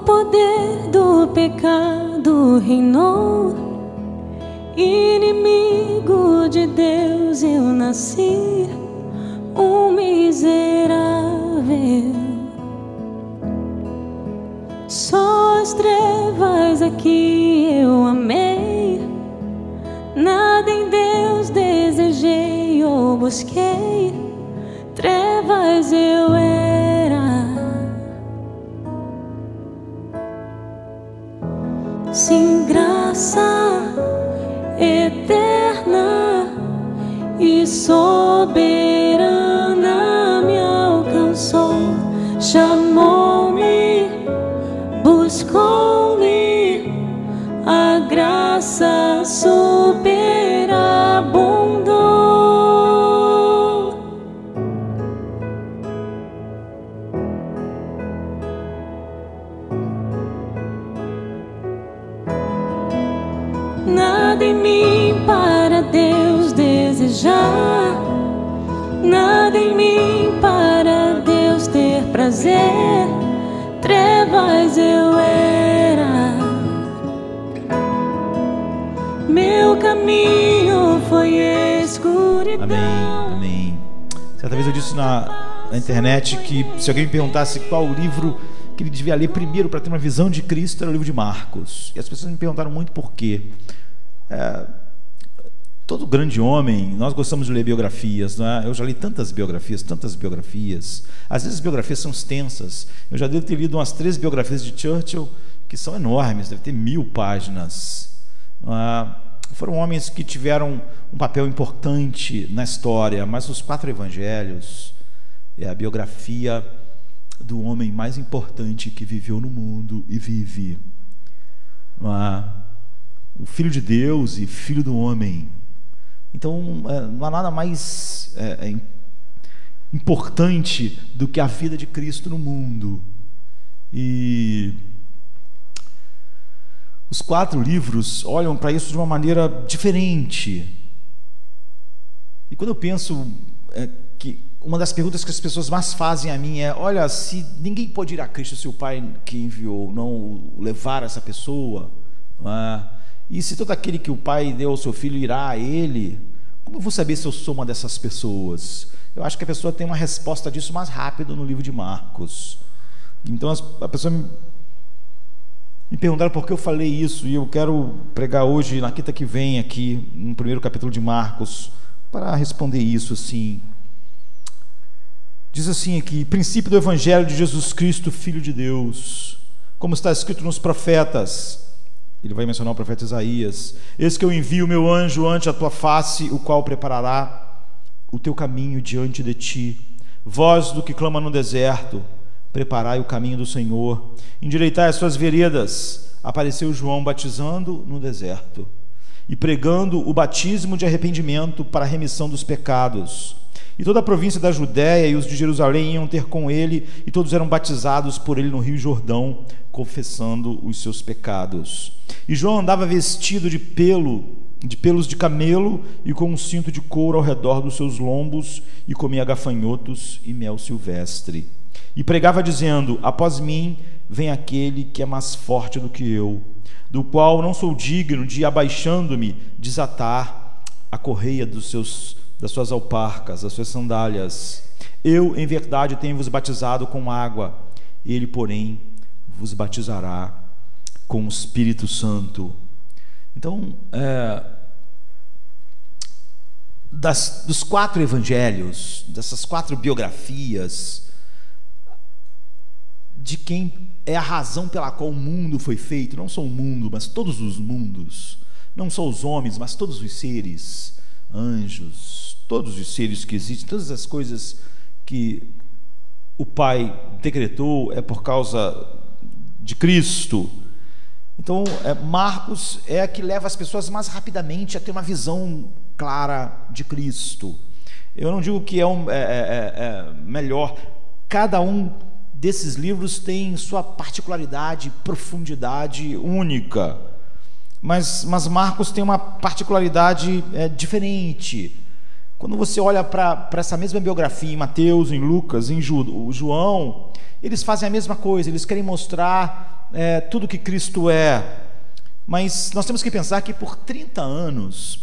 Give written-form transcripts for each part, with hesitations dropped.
poder do pecado reinou, inimigo de Deus eu nasci, um miserável. Só as trevas aqui eu amei, nada em Deus desejei ou busquei, trevas eu era. Sim, graça eterna e soberana me alcançou, chamou-me, buscou-me, a graça superabundou. Nada em mim para Deus desejar, nada em mim para Deus ter prazer, trevas eu era. Meu caminho foi escuridão. Amém, amém. Certa vez eu disse na internet que se alguém me perguntasse qual o livro que ele devia ler primeiro para ter uma visão de Cristo, era o livro de Marcos. E as pessoas me perguntaram muito por quê. Todo grande homem, nós gostamos de ler biografias, não é? Eu já li tantas biografias. Às vezes as biografias são extensas. Eu já devo ter lido umas 3 biografias de Churchill que são enormes, deve ter 1000 páginas. Foram homens que tiveram um papel importante na história, mas os 4 evangelhos é a biografia do homem mais importante que viveu no mundo e vive. O Filho de Deus e Filho do homem. Então não há nada mais importante do que a vida de Cristo no mundo. E os 4 livros olham para isso de uma maneira diferente. E quando eu penso que uma das perguntas que as pessoas mais fazem a mim é: olha, se ninguém pode ir a Cristo se o Pai que enviou não levar essa pessoa, e se todo aquele que o Pai deu ao seu Filho irá a Ele, como eu vou saber se eu sou uma dessas pessoas? Eu acho que a pessoa tem uma resposta disso mais rápido no livro de Marcos. Então a pessoa me perguntaram por que eu falei isso, e eu quero pregar hoje, na quinta que vem, aqui no primeiro capítulo de Marcos, para responder isso assim. Diz assim aqui: princípio do Evangelho de Jesus Cristo, Filho de Deus, como está escrito nos profetas. Ele vai mencionar o profeta Isaías: eis que eu envio o meu anjo ante a tua face, o qual preparará o teu caminho diante de ti. Voz do que clama no deserto, preparai o caminho do Senhor, endireitai as suas veredas. Apareceu João batizando no deserto e pregando o batismo de arrependimento para a remissão dos pecados. E toda a província da Judéia e os de Jerusalém iam ter com ele, e todos eram batizados por ele no rio Jordão, confessando os seus pecados. E João andava vestido de pelos de camelo e com um cinto de couro ao redor dos seus lombos, e comia gafanhotos e mel silvestre. E pregava dizendo: após mim vem aquele que é mais forte do que eu, do qual não sou digno de, abaixando-me, desatar a correia das suas alparcas, das suas sandálias. Eu, em verdade, tenho-vos batizado com água, ele, porém, vos batizará com o Espírito Santo. Então, dos 4 evangelhos, dessas 4 biografias, de quem é a razão pela qual o mundo foi feito, não só o mundo, mas todos os mundos, não só os homens, mas todos os seres, anjos, todos os seres que existem, todas as coisas que o Pai decretou é por causa de Cristo. Então, Marcos é a que leva as pessoas mais rapidamente a ter uma visão clara de Cristo. Eu não digo que melhor. Cada um desses livros tem sua particularidade, profundidade única. Mas Marcos tem uma particularidade diferente. Quando você olha para essa mesma biografia em Mateus, em Lucas, em João, eles fazem a mesma coisa. Eles querem mostrar tudo que Cristo é. Mas nós temos que pensar que por 30 anos,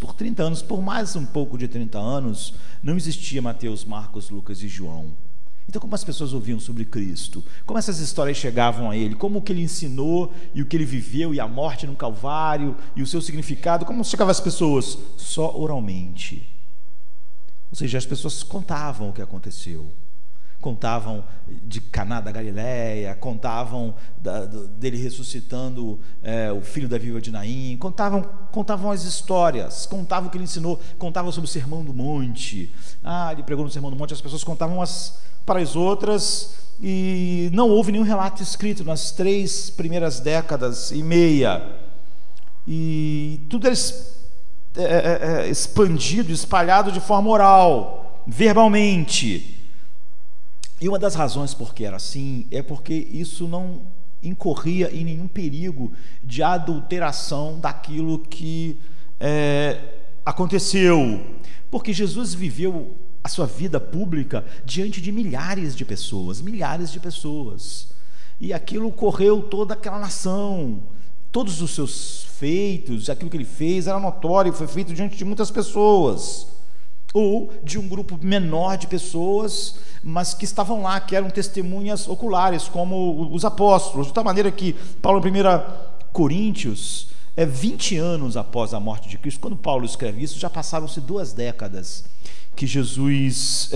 por mais um pouco de 30 anos, não existia Mateus, Marcos, Lucas e João. Então, como as pessoas ouviam sobre Cristo? Como essas histórias chegavam a ele? Como o que ele ensinou e o que ele viveu, e a morte no Calvário, e o seu significado, como chegavam as pessoas? Só oralmente. Ou seja, as pessoas contavam o que aconteceu. Contavam de Caná da Galileia, contavam dele ressuscitando o filho da viúva de Naim, contavam as histórias, contavam o que ele ensinou, contavam sobre o Sermão do Monte. Ele pregou no Sermão do Monte, as pessoas contavam para as outras, e não houve nenhum relato escrito nas 3 primeiras décadas e meia. E tudo era expandido, espalhado de forma oral, verbalmente. E uma das razões por que era assim é porque isso não incorria em nenhum perigo de adulteração daquilo que aconteceu, porque Jesus viveu a sua vida pública diante de milhares de pessoas, e aquilo correu toda aquela nação, todos os seus feitos, aquilo que ele fez era notório, foi feito diante de muitas pessoas, ou de um grupo menor de pessoas, mas que estavam lá, que eram testemunhas oculares, como os apóstolos, de tal maneira que Paulo, em 1 Coríntios, 20 anos após a morte de Cristo, quando Paulo escreve isso, já passaram-se 2 décadas que Jesus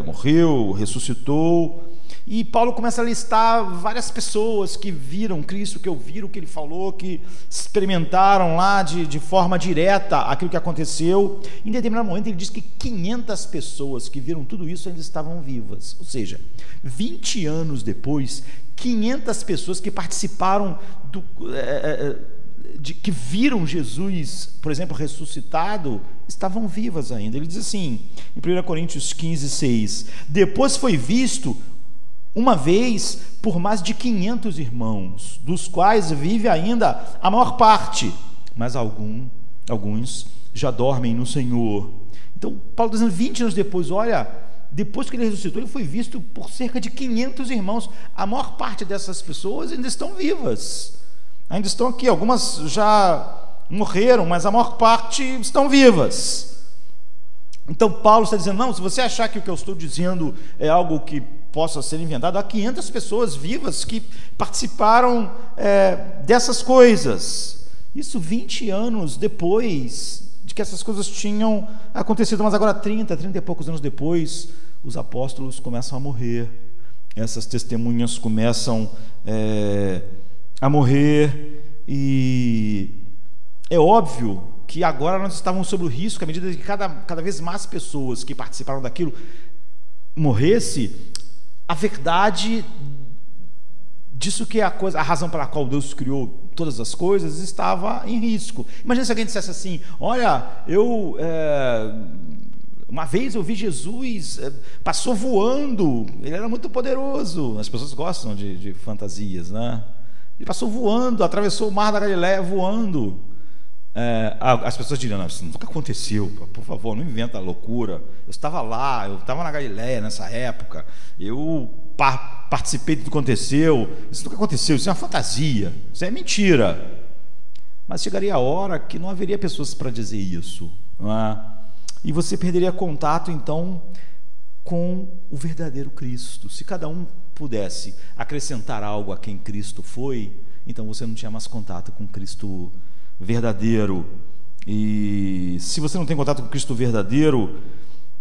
morreu, ressuscitou, e Paulo começa a listar várias pessoas que viram Cristo, que ouviram o que ele falou, que experimentaram lá de forma direta aquilo que aconteceu. Em determinado momento ele diz que 500 pessoas que viram tudo isso ainda estavam vivas, ou seja, 20 anos depois, 500 pessoas que participaram que viram Jesus, por exemplo, ressuscitado, estavam vivas ainda. Ele diz assim, em 1 Coríntios 15, 6, depois foi visto uma vez por mais de 500 irmãos, dos quais vive ainda a maior parte, mas alguns já dormem no Senhor. Então, Paulo está dizendo, 20 anos depois, olha, depois que ele ressuscitou, ele foi visto por cerca de 500 irmãos. A maior parte dessas pessoas ainda estão vivas, ainda estão aqui, algumas já morreram, mas a maior parte estão vivas. Então Paulo está dizendo, não, se você achar que o que eu estou dizendo é algo que possa ser inventado, há 500 pessoas vivas que participaram dessas coisas. Isso 20 anos depois de que essas coisas tinham acontecido, mas agora 30 e poucos anos depois, os apóstolos começam a morrer, essas testemunhas começam a morrer, e é óbvio que agora nós estávamos sob o risco, à medida que cada vez mais pessoas que participaram daquilo morresse, a verdade disso que é a razão pela qual Deus criou todas as coisas estava em risco. Imagina se alguém dissesse assim, olha, uma vez eu vi Jesus, passou voando, ele era muito poderoso. As pessoas gostam de fantasias, né? Ele passou voando, atravessou o mar da Galileia voando. As pessoas diriam, não, isso nunca aconteceu, por favor, não inventa loucura. Eu estava lá, eu estava na Galileia nessa época, eu participei do que aconteceu. Isso nunca aconteceu, isso é uma fantasia, isso é mentira. Mas chegaria a hora que não haveria pessoas para dizer isso, não é? E você perderia contato então com o verdadeiro Cristo. Se cada um pudesse acrescentar algo a quem Cristo foi, então você não tinha mais contato com Cristo verdadeiro. E se você não tem contato com Cristo verdadeiro,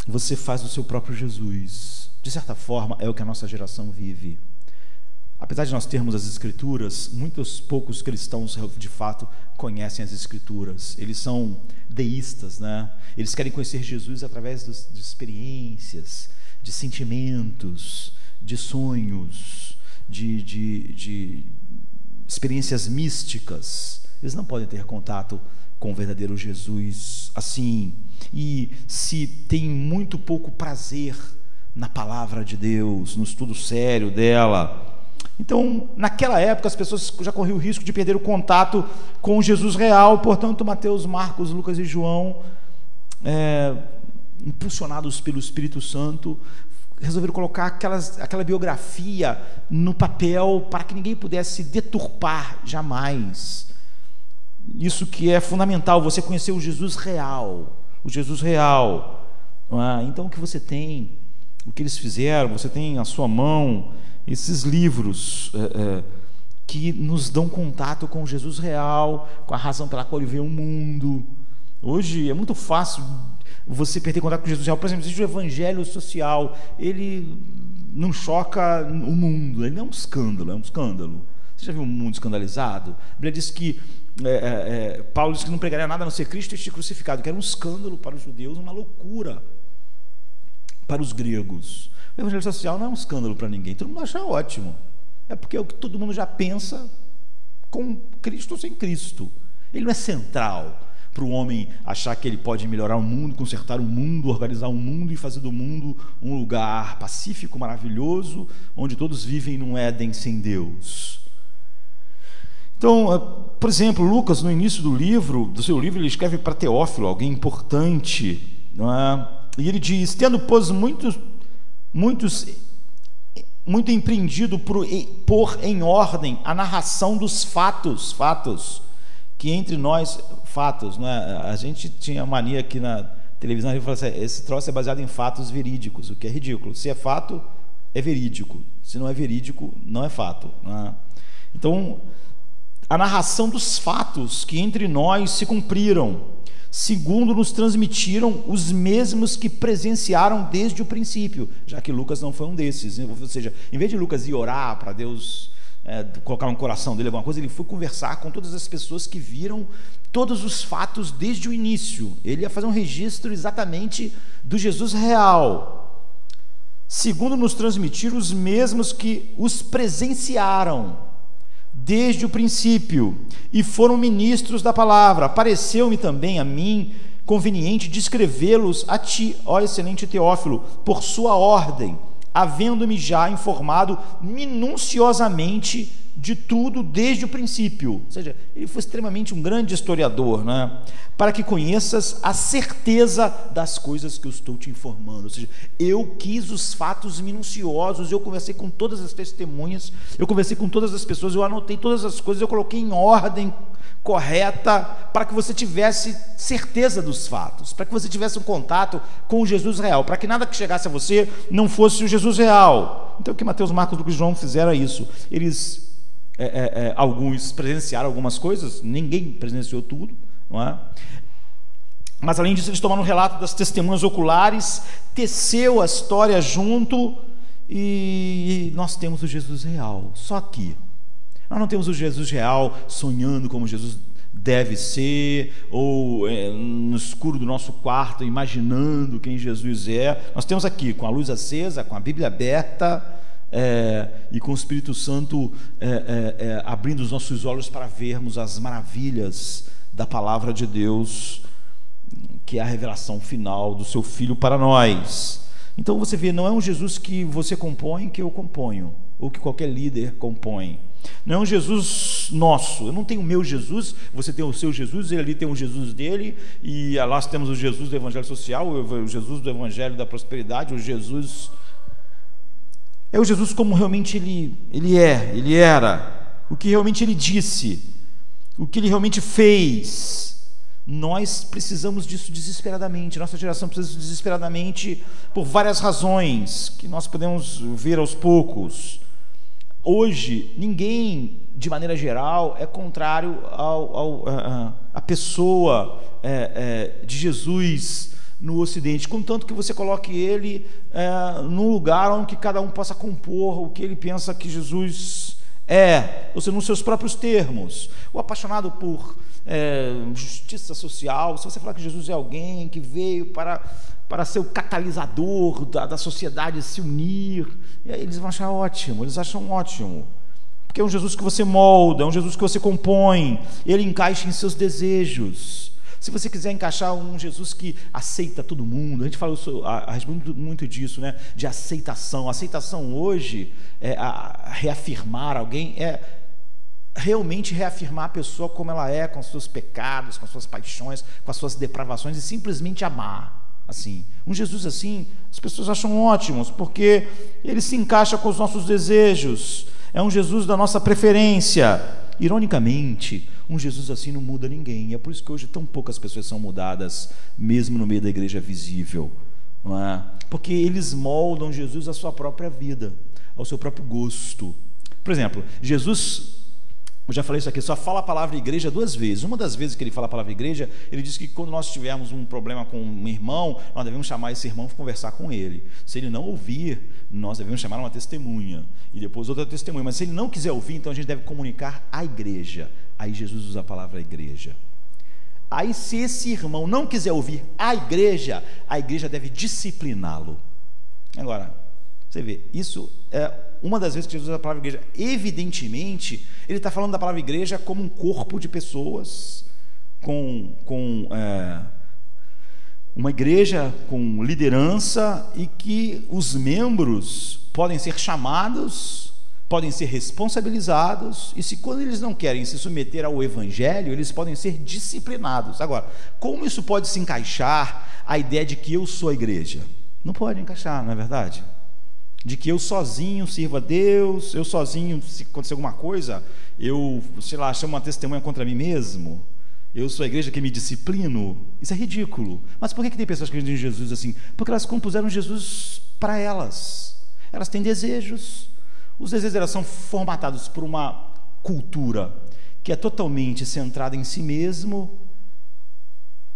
você faz o seu próprio Jesus. De certa forma, é o que a nossa geração vive. Apesar de nós termos as Escrituras, muitos poucos cristãos de fato conhecem as Escrituras. Eles são deístas, né? Eles querem conhecer Jesus através de experiências, de sentimentos, de sonhos, de experiências místicas. Eles não podem ter contato com o verdadeiro Jesus assim. E se tem muito pouco prazer na palavra de Deus, no estudo sério dela. Então, naquela época, as pessoas já corriam o risco de perder o contato com Jesus real. Portanto, Mateus, Marcos, Lucas e João, impulsionados pelo Espírito Santo, resolveram colocar aquela biografia no papel para que ninguém pudesse deturpar jamais. Isso que é fundamental, você conhecer o Jesus real, o Jesus real. Então o que você tem, o que eles fizeram, você tem na sua mão esses livros que nos dão contato com o Jesus real, com a razão pela qual ele veio ao mundo. Hoje é muito fácil você perder contato com Jesus real. Por exemplo, existe o evangelho social, ele não choca o mundo, ele não é um escândalo, é um escândalo. Você já viu um mundo escandalizado? A Bíblia diz que Paulo disse que não pregaria nada a não ser Cristo e este crucificado, que era um escândalo para os judeus, uma loucura para os gregos. O evangelho social não é um escândalo para ninguém, todo mundo acha ótimo. É porque é o que todo mundo já pensa com Cristo ou sem Cristo. Ele não é central para o homem achar que ele pode melhorar o mundo, consertar o mundo, organizar o mundo e fazer do mundo um lugar pacífico, maravilhoso, onde todos vivem num Éden sem Deus. Então, por exemplo, Lucas, no início do seu livro, ele escreve para Teófilo, alguém importante, não é? E ele diz: tendo, pois, muito empreendido por em ordem a narração dos fatos que entre nós, não é? A gente tinha mania aqui na televisão, a gente falava assim: esse troço é baseado em fatos verídicos, o que é ridículo. Se é fato, é verídico. Se não é verídico, não é fato, não é? Então, a narração dos fatos que entre nós se cumpriram, segundo nos transmitiram os mesmos que presenciaram desde o princípio, já que Lucas não foi um desses. Ou seja, em vez de Lucas ir orar para Deus colocar no coração dele alguma coisa, ele foi conversar com todas as pessoas que viram todos os fatos desde o início. Ele ia fazer um registro exatamente do Jesus real, segundo nos transmitiram os mesmos que os presenciaram desde o princípio e foram ministros da palavra. Pareceu-me também a mim conveniente descrevê-los a ti, ó excelente Teófilo, por sua ordem, havendo-me já informado minuciosamente de tudo desde o princípio. Ou seja, ele foi extremamente um grande historiador, né? Para que conheças a certeza das coisas que eu estou te informando. Ou seja, eu quis os fatos minuciosos, eu conversei com todas as testemunhas, eu conversei com todas as pessoas, eu anotei todas as coisas, eu coloquei em ordem correta, para que você tivesse certeza dos fatos, para que você tivesse um contato com o Jesus real, para que nada que chegasse a você não fosse o Jesus real. Então o que Mateus, Marcos, Lucas e João fizeram é isso. Eles, alguns presenciaram algumas coisas, ninguém presenciou tudo, não é? Mas além disso, eles tomaram o relato das testemunhas oculares, teceu a história junto, e nós temos o Jesus real, só aqui. Nós não temos o Jesus real sonhando como Jesus deve ser, ou no escuro do nosso quarto imaginando quem Jesus é. Nós temos aqui, com a luz acesa, com a Bíblia aberta, e com o Espírito Santo abrindo os nossos olhos para vermos as maravilhas da palavra de Deus, que é a revelação final do seu Filho para nós. Então você vê, não é um Jesus que você compõe, que eu componho, ou que qualquer líder compõe. Não é um Jesus nosso. Eu não tenho o meu Jesus, você tem o seu Jesus, ele ali tem o Jesus dele, e lá nós temos o Jesus do evangelho social, o Jesus do evangelho da prosperidade, o Jesus... É o Jesus como realmente ele era, o que realmente ele disse, o que ele realmente fez. Nós precisamos disso desesperadamente, nossa geração precisa disso desesperadamente por várias razões, que nós podemos ver aos poucos. Hoje, ninguém, de maneira geral, é contrário à pessoa de Jesus no Ocidente, contanto que você coloque ele num lugar onde cada um possa compor o que ele pensa que Jesus é, ou seja, nos seus próprios termos. O apaixonado por justiça social, se você falar que Jesus é alguém que veio para ser o catalisador da sociedade se unir, eles vão achar ótimo, eles acham ótimo, porque é um Jesus que você molda, é um Jesus que você compõe, ele encaixa em seus desejos. Se você quiser encaixar um Jesus que aceita todo mundo, a gente fala a respeito muito disso, né? De aceitação. Aceitação hoje reafirmar alguém, realmente reafirmar a pessoa como ela é, com os seus pecados, com as suas paixões, com as suas depravações, e simplesmente amar. assim. Um Jesus assim, as pessoas acham ótimos, porque ele se encaixa com os nossos desejos. É um Jesus da nossa preferência. Ironicamente, um Jesus assim não muda ninguém. É por isso que hoje tão poucas pessoas são mudadas, mesmo no meio da igreja visível, não é? Porque eles moldam Jesus à sua própria vida, ao seu próprio gosto. Por exemplo, Jesus, eu já falei isso aqui, só fala a palavra igreja 2 vezes. Uma das vezes que ele fala a palavra igreja, ele diz que quando nós tivermos um problema com um irmão, nós devemos chamar esse irmão para conversar com ele. Se ele não ouvir, nós devemos chamar uma testemunha, e depois outra testemunha. Mas se ele não quiser ouvir, então a gente deve comunicar à igreja. Aí Jesus usa a palavra igreja. Aí se esse irmão não quiser ouvir a igreja deve discipliná-lo. Agora, você vê, isso é uma das vezes que Jesus usa a palavra igreja. Evidentemente, ele está falando da palavra igreja como um corpo de pessoas, uma igreja com liderança, e que os membros podem ser chamados, podem ser responsabilizados, e se quando eles não querem se submeter ao evangelho, eles podem ser disciplinados. Agora, como isso pode se encaixar a ideia de que eu sou a igreja? Não pode encaixar, não é verdade? De que eu sozinho sirvo a Deus, eu sozinho, se acontecer alguma coisa, eu, sei lá, chamo uma testemunha contra mim mesmo, eu sou a igreja que me disciplino. Isso é ridículo. Mas por que tem pessoas que acreditam em Jesus assim? Porque elas compuseram Jesus para elas. Elas têm desejos. Os desejos delas são formatados por uma cultura que é totalmente centrada em si mesmo.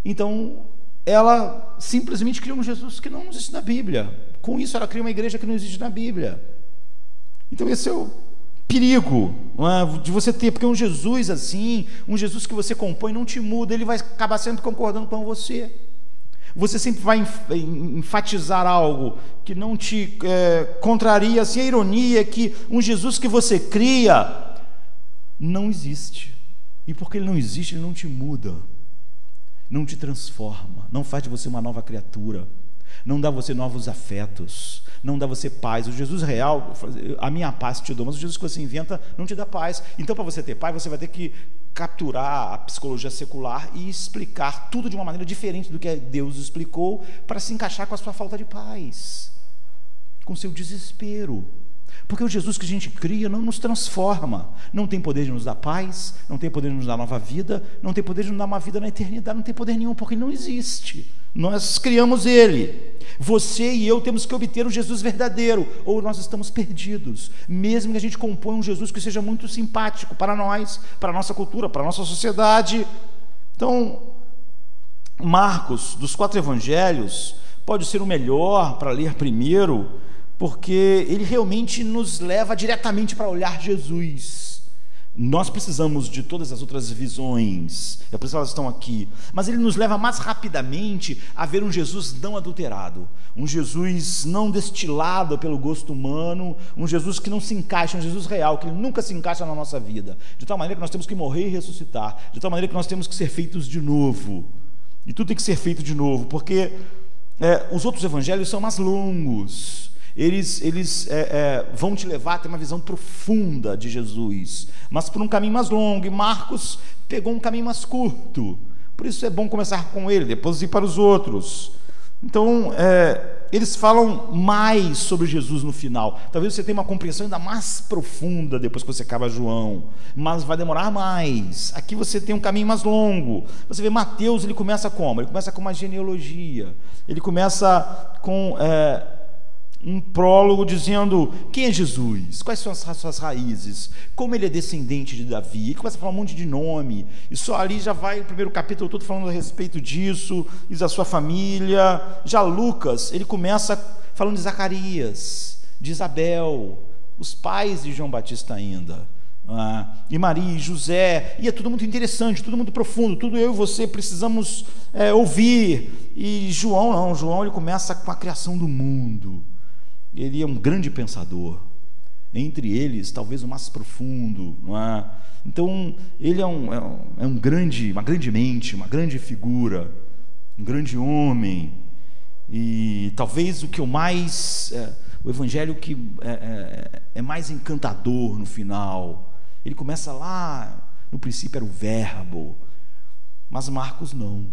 Então, ela simplesmente cria um Jesus que não existe na Bíblia. Com isso, ela cria uma igreja que não existe na Bíblia. Então, esse é o perigo, não é, de você ter, porque um Jesus assim, um Jesus que você compõe não te muda, ele vai acabar sempre concordando com você. Você sempre vai enfatizar algo que não te contraria. Assim, a ironia é que um Jesus que você cria não existe. E porque ele não existe, ele não te muda, não te transforma, não faz de você uma nova criatura, não dá a você novos afetos, não dá a você paz. O Jesus real, a minha paz te dou, mas o Jesus que você inventa não te dá paz. Então, para você ter paz, você vai ter que capturar a psicologia secular e explicar tudo de uma maneira diferente do que Deus explicou, para se encaixar com a sua falta de paz, com o seu desespero. Porque o Jesus que a gente cria não nos transforma, não tem poder de nos dar paz, não tem poder de nos dar nova vida, não tem poder de nos dar uma vida na eternidade, não tem poder nenhum, porque ele não existe. Nós criamos ele. Você e eu temos que obter o Jesus verdadeiro, ou nós estamos perdidos, mesmo que a gente componha um Jesus que seja muito simpático para nós, para a nossa cultura, para a nossa sociedade. Então, Marcos, dos 4 evangelhos, pode ser o melhor para ler primeiro, porque ele realmente nos leva diretamente para olhar Jesus. Nós precisamos de todas as outras visões, é por isso que elas estão aqui, mas ele nos leva mais rapidamente a ver um Jesus não adulterado, um Jesus não destilado pelo gosto humano, um Jesus que não se encaixa, um Jesus real, que ele nunca se encaixa na nossa vida, de tal maneira que nós temos que morrer e ressuscitar, de tal maneira que nós temos que ser feitos de novo, e tudo tem que ser feito de novo, porque os outros evangelhos são mais longos. Eles vão te levar a ter uma visão profunda de Jesus, mas por um caminho mais longo, e Marcos pegou um caminho mais curto, por isso é bom começar com ele, depois ir para os outros. Então, eles falam mais sobre Jesus no final. Talvez você tenha uma compreensão ainda mais profunda depois que você acaba João, mas vai demorar mais. Aqui você tem um caminho mais longo. Você vê Mateus, ele começa como? Ele começa com uma genealogia, ele começa com um prólogo dizendo quem é Jesus, quais são as suas raízes, como ele é descendente de Davi. Ele começa a falar um monte de nome, e só ali já vai o primeiro capítulo todo falando a respeito disso, e da sua família. Já Lucas, ele começa falando de Zacarias, de Isabel, os pais de João Batista ainda, e Maria e José, e é tudo muito interessante, tudo muito profundo, tudo eu e você precisamos ouvir. E João não, João ele começa com a criação do mundo. Ele é um grande pensador, entre eles talvez o mais profundo, não é? Então ele é uma grande mente, uma grande figura, um grande homem, e talvez o evangelho que é mais encantador no final. Ele começa lá, no princípio era o verbo, mas Marcos não.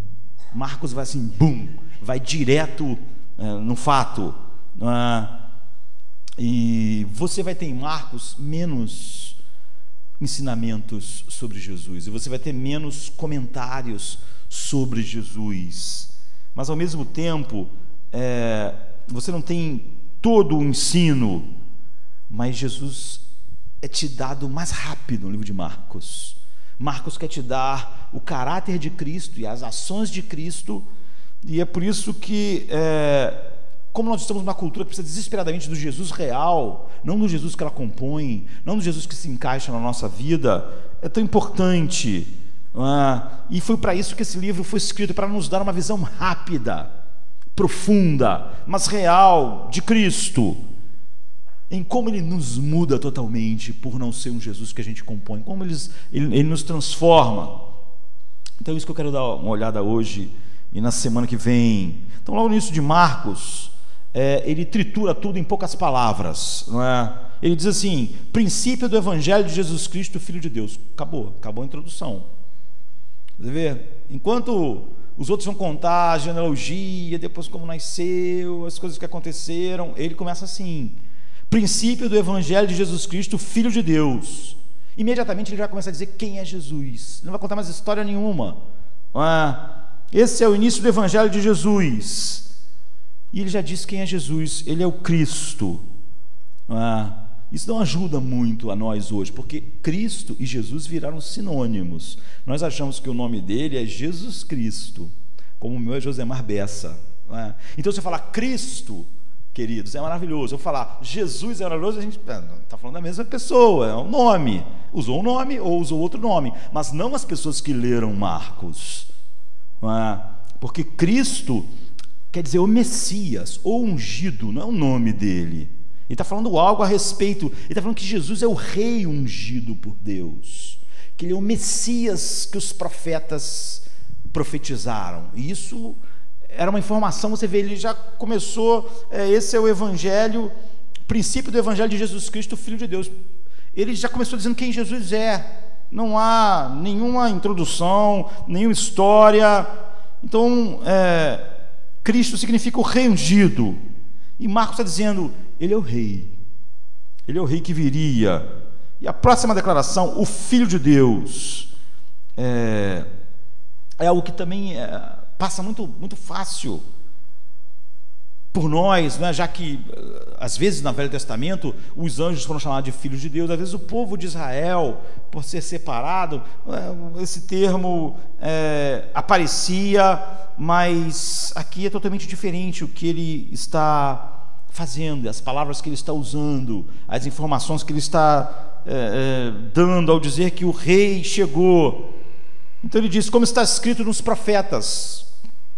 Marcos vai assim, bum, vai direto no fato. E você vai ter em Marcos menos ensinamentos sobre Jesus, e você vai ter menos comentários sobre Jesus, mas ao mesmo tempo você não tem todo o ensino, mas Jesus é te dado mais rápido no livro de Marcos. Marcos quer te dar o caráter de Cristo e as ações de Cristo, e é por isso que como nós estamos numa cultura que precisa desesperadamente do Jesus real, não do Jesus que ela compõe, não do Jesus que se encaixa na nossa vida, é tão importante. E foi para isso que esse livro foi escrito, para nos dar uma visão rápida, profunda, mas real de Cristo, em como ele nos muda totalmente por não ser um Jesus que a gente compõe, como ele nos transforma. Então é isso que eu quero dar uma olhada hoje e na semana que vem. Então, logo no início de Marcos, ele tritura tudo em poucas palavras, não é? Ele diz assim: princípio do Evangelho de Jesus Cristo, Filho de Deus. Acabou a introdução. Você vê? Enquanto os outros vão contar a genealogia, depois como nasceu, as coisas que aconteceram, ele começa assim: princípio do Evangelho de Jesus Cristo, Filho de Deus. Imediatamente ele vai começar a dizer quem é Jesus. Não vai contar mais história nenhuma. Esse é o início do Evangelho de Jesus. E ele já disse quem é Jesus. Ele é o Cristo. Isso não ajuda muito a nós hoje, porque Cristo e Jesus viraram sinônimos. Nós achamos que o nome dele é Jesus Cristo, como o meu é Josemar Bessa. Então, se eu falar Cristo, queridos, é maravilhoso. Eu falar Jesus é maravilhoso, a gente está falando da mesma pessoa, é um nome. Usou um nome ou usou outro nome, mas não as pessoas que leram Marcos. Porque Cristo quer dizer o Messias, ou ungido, não é o nome dele. Ele está falando algo a respeito, ele está falando que Jesus é o rei ungido por Deus, que ele é o Messias que os profetas profetizaram. E isso era uma informação, você vê, ele já começou, esse é o Evangelho, princípio do Evangelho de Jesus Cristo, Filho de Deus. Ele já começou dizendo quem Jesus é, não há nenhuma introdução, nenhuma história. Então, Cristo significa o rei ungido, e Marcos está dizendo, ele é o rei que viria. E a próxima declaração, o Filho de Deus, é algo que também passa muito, muito fácil por nós, né? Já que às vezes no Velho Testamento os anjos foram chamados de filhos de Deus, às vezes o povo de Israel, por ser separado, esse termo aparecia, mas aqui é totalmente diferente o que ele está fazendo, as palavras que ele está usando, as informações que ele está dando ao dizer que o rei chegou. Então ele diz, como está escrito nos profetas.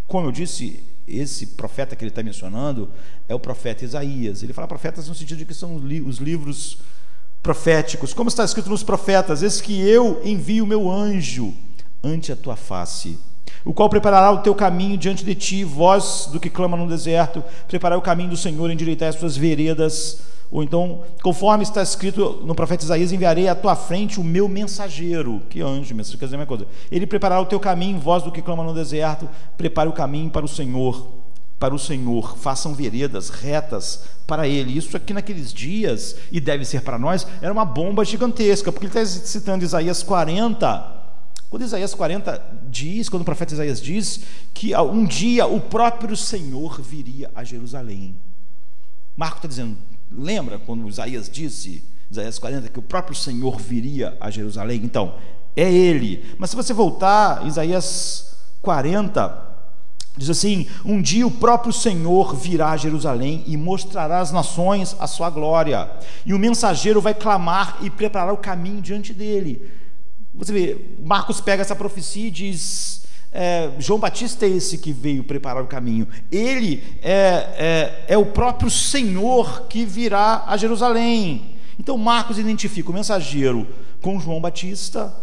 Como eu disse, esse profeta que ele está mencionando é o profeta Isaías. Ele fala profetas no sentido de que são os livros proféticos. Como está escrito nos profetas: eis que eu envio o meu anjo ante a tua face, o qual preparará o teu caminho diante de ti. Voz do que clama no deserto, preparai o caminho do Senhor, endireitai as suas veredas. Ou então, conforme está escrito no profeta Isaías, enviarei à tua frente o meu mensageiro. Que anjo, mensageiro, quer dizer a mesma coisa. Ele preparará o teu caminho, voz do que clama no deserto, prepare o caminho para o Senhor, façam veredas retas para ele. Isso aqui naqueles dias, e deve ser para nós, era uma bomba gigantesca, porque ele está citando Isaías 40, quando Isaías 40 diz, quando o profeta Isaías diz que um dia o próprio Senhor viria a Jerusalém. Marcos está dizendo, lembra quando Isaías disse, Isaías 40, que o próprio Senhor viria a Jerusalém? Então, é ele. Mas se você voltar, Isaías 40, diz assim, um dia o próprio Senhor virá a Jerusalém e mostrará às nações a sua glória, e o mensageiro vai clamar e preparar o caminho diante dele. Você vê, Marcos pega essa profecia e diz, João Batista é esse que veio preparar o caminho. Ele é o próprio Senhor que virá a Jerusalém. Então Marcos identifica o mensageiro com João Batista.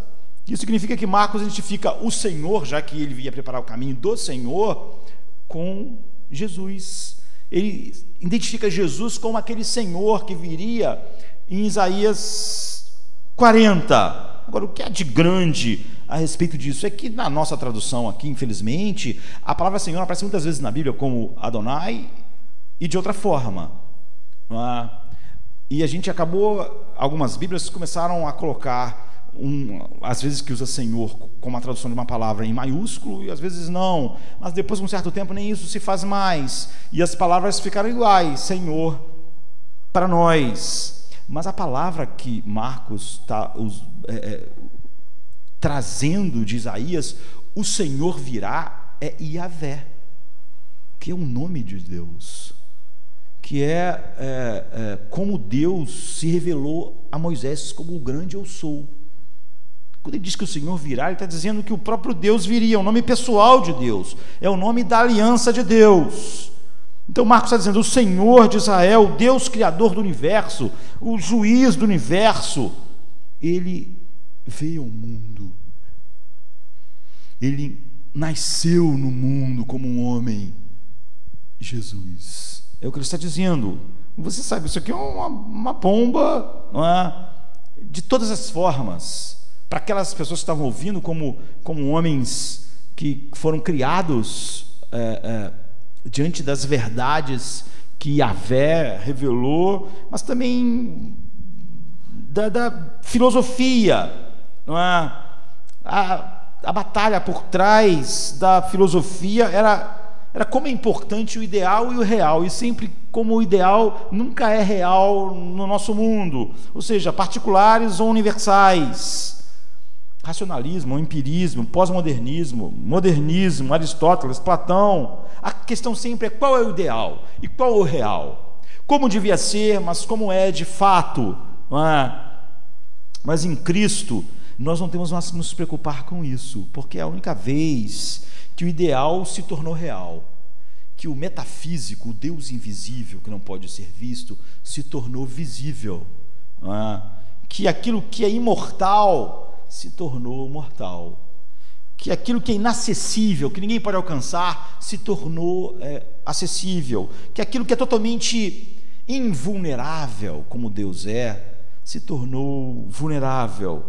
Isso significa que Marcos identifica o Senhor, já que ele vinha preparar o caminho do Senhor, com Jesus. Ele identifica Jesus como aquele Senhor que viria em Isaías 40. Agora, o que há de grande a respeito disso é que na nossa tradução aqui, infelizmente, a palavra Senhor aparece muitas vezes na Bíblia como Adonai e de outra forma. E a gente acabou, algumas Bíblias começaram a colocar às vezes que usa Senhor como a tradução de uma palavra em maiúsculo e às vezes não, mas depois de um certo tempo nem isso se faz mais, e as palavras ficaram iguais, Senhor para nós. Mas a palavra que Marcos está trazendo de Isaías, o Senhor virá, é Iavé, que é o nome de Deus, que como Deus se revelou a Moisés como o grande eu sou. Quando ele diz que o Senhor virá, ele está dizendo que o próprio Deus viria, é o nome pessoal de Deus, é o nome da aliança de Deus. Então Marcos está dizendo, o Senhor de Israel, o Deus criador do universo, o juiz do universo, ele veio ao mundo, ele nasceu no mundo como um homem, Jesus. É o que ele está dizendo. Você sabe, isso aqui é uma bomba, não é? De todas as formas, para aquelas pessoas que estavam ouvindo como homens que foram criados diante das verdades que Yahvé revelou, mas também da filosofia, não é? A batalha por trás da filosofia era como é importante o ideal e o real, e sempre como o ideal nunca é real no nosso mundo, ou seja, particulares ou universais. Racionalismo, empirismo, pós-modernismo, modernismo, Aristóteles, Platão. A questão sempre é qual é o ideal e qual é o real. Como devia ser, mas como é de fato, não é? Mas em Cristo nós não temos mais que nos preocupar com isso, porque é a única vez que o ideal se tornou real, que o metafísico, o Deus invisível que não pode ser visto, se tornou visível, não é? Que aquilo que é imortal se tornou mortal, que aquilo que é inacessível, que ninguém pode alcançar, se tornou acessível, que aquilo que é totalmente invulnerável, como Deus se tornou vulnerável,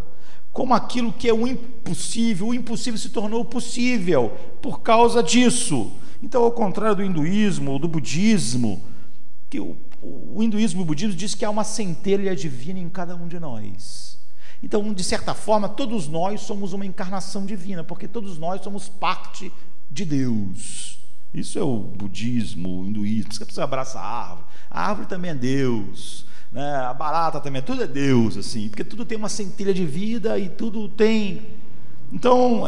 como aquilo que é o impossível se tornou possível por causa disso. Então, ao contrário do hinduísmo ou do budismo, que o hinduísmo e o budismo diz que há uma centelha divina em cada um de nós. Então, de certa forma, todos nós somos uma encarnação divina, porque todos nós somos parte de Deus. Isso é o budismo, o hinduísmo. Você precisa abraçar a árvore também é Deus, né? A barata também, tudo é Deus, assim, porque tudo tem uma centelha de vida e tudo tem. Então,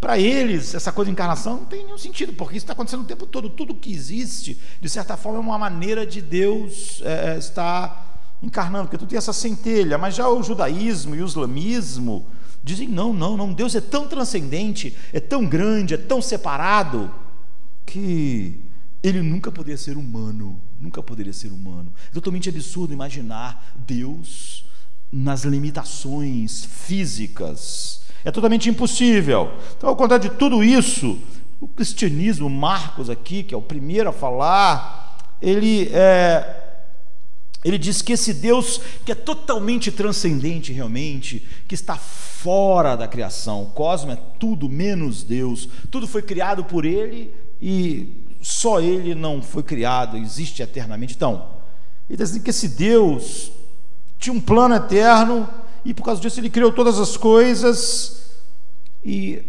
para eles, essa coisa de encarnação não tem nenhum sentido, porque isso está acontecendo o tempo todo. Tudo que existe, de certa forma, é uma maneira de Deus estar encarnando, porque tu tem essa centelha. Mas já o judaísmo e o islamismo dizem não, Deus é tão transcendente, é tão grande, é tão separado, que ele nunca poderia ser humano, é totalmente absurdo imaginar Deus nas limitações físicas, é totalmente impossível. Então, ao contrário de tudo isso, o cristianismo, Marcos aqui, que é o primeiro a falar, ele diz que esse Deus que é totalmente transcendente realmente, que está fora da criação, o cosmos é tudo menos Deus, tudo foi criado por ele e só ele não foi criado, existe eternamente. Então, ele diz que esse Deus tinha um plano eterno e por causa disso ele criou todas as coisas e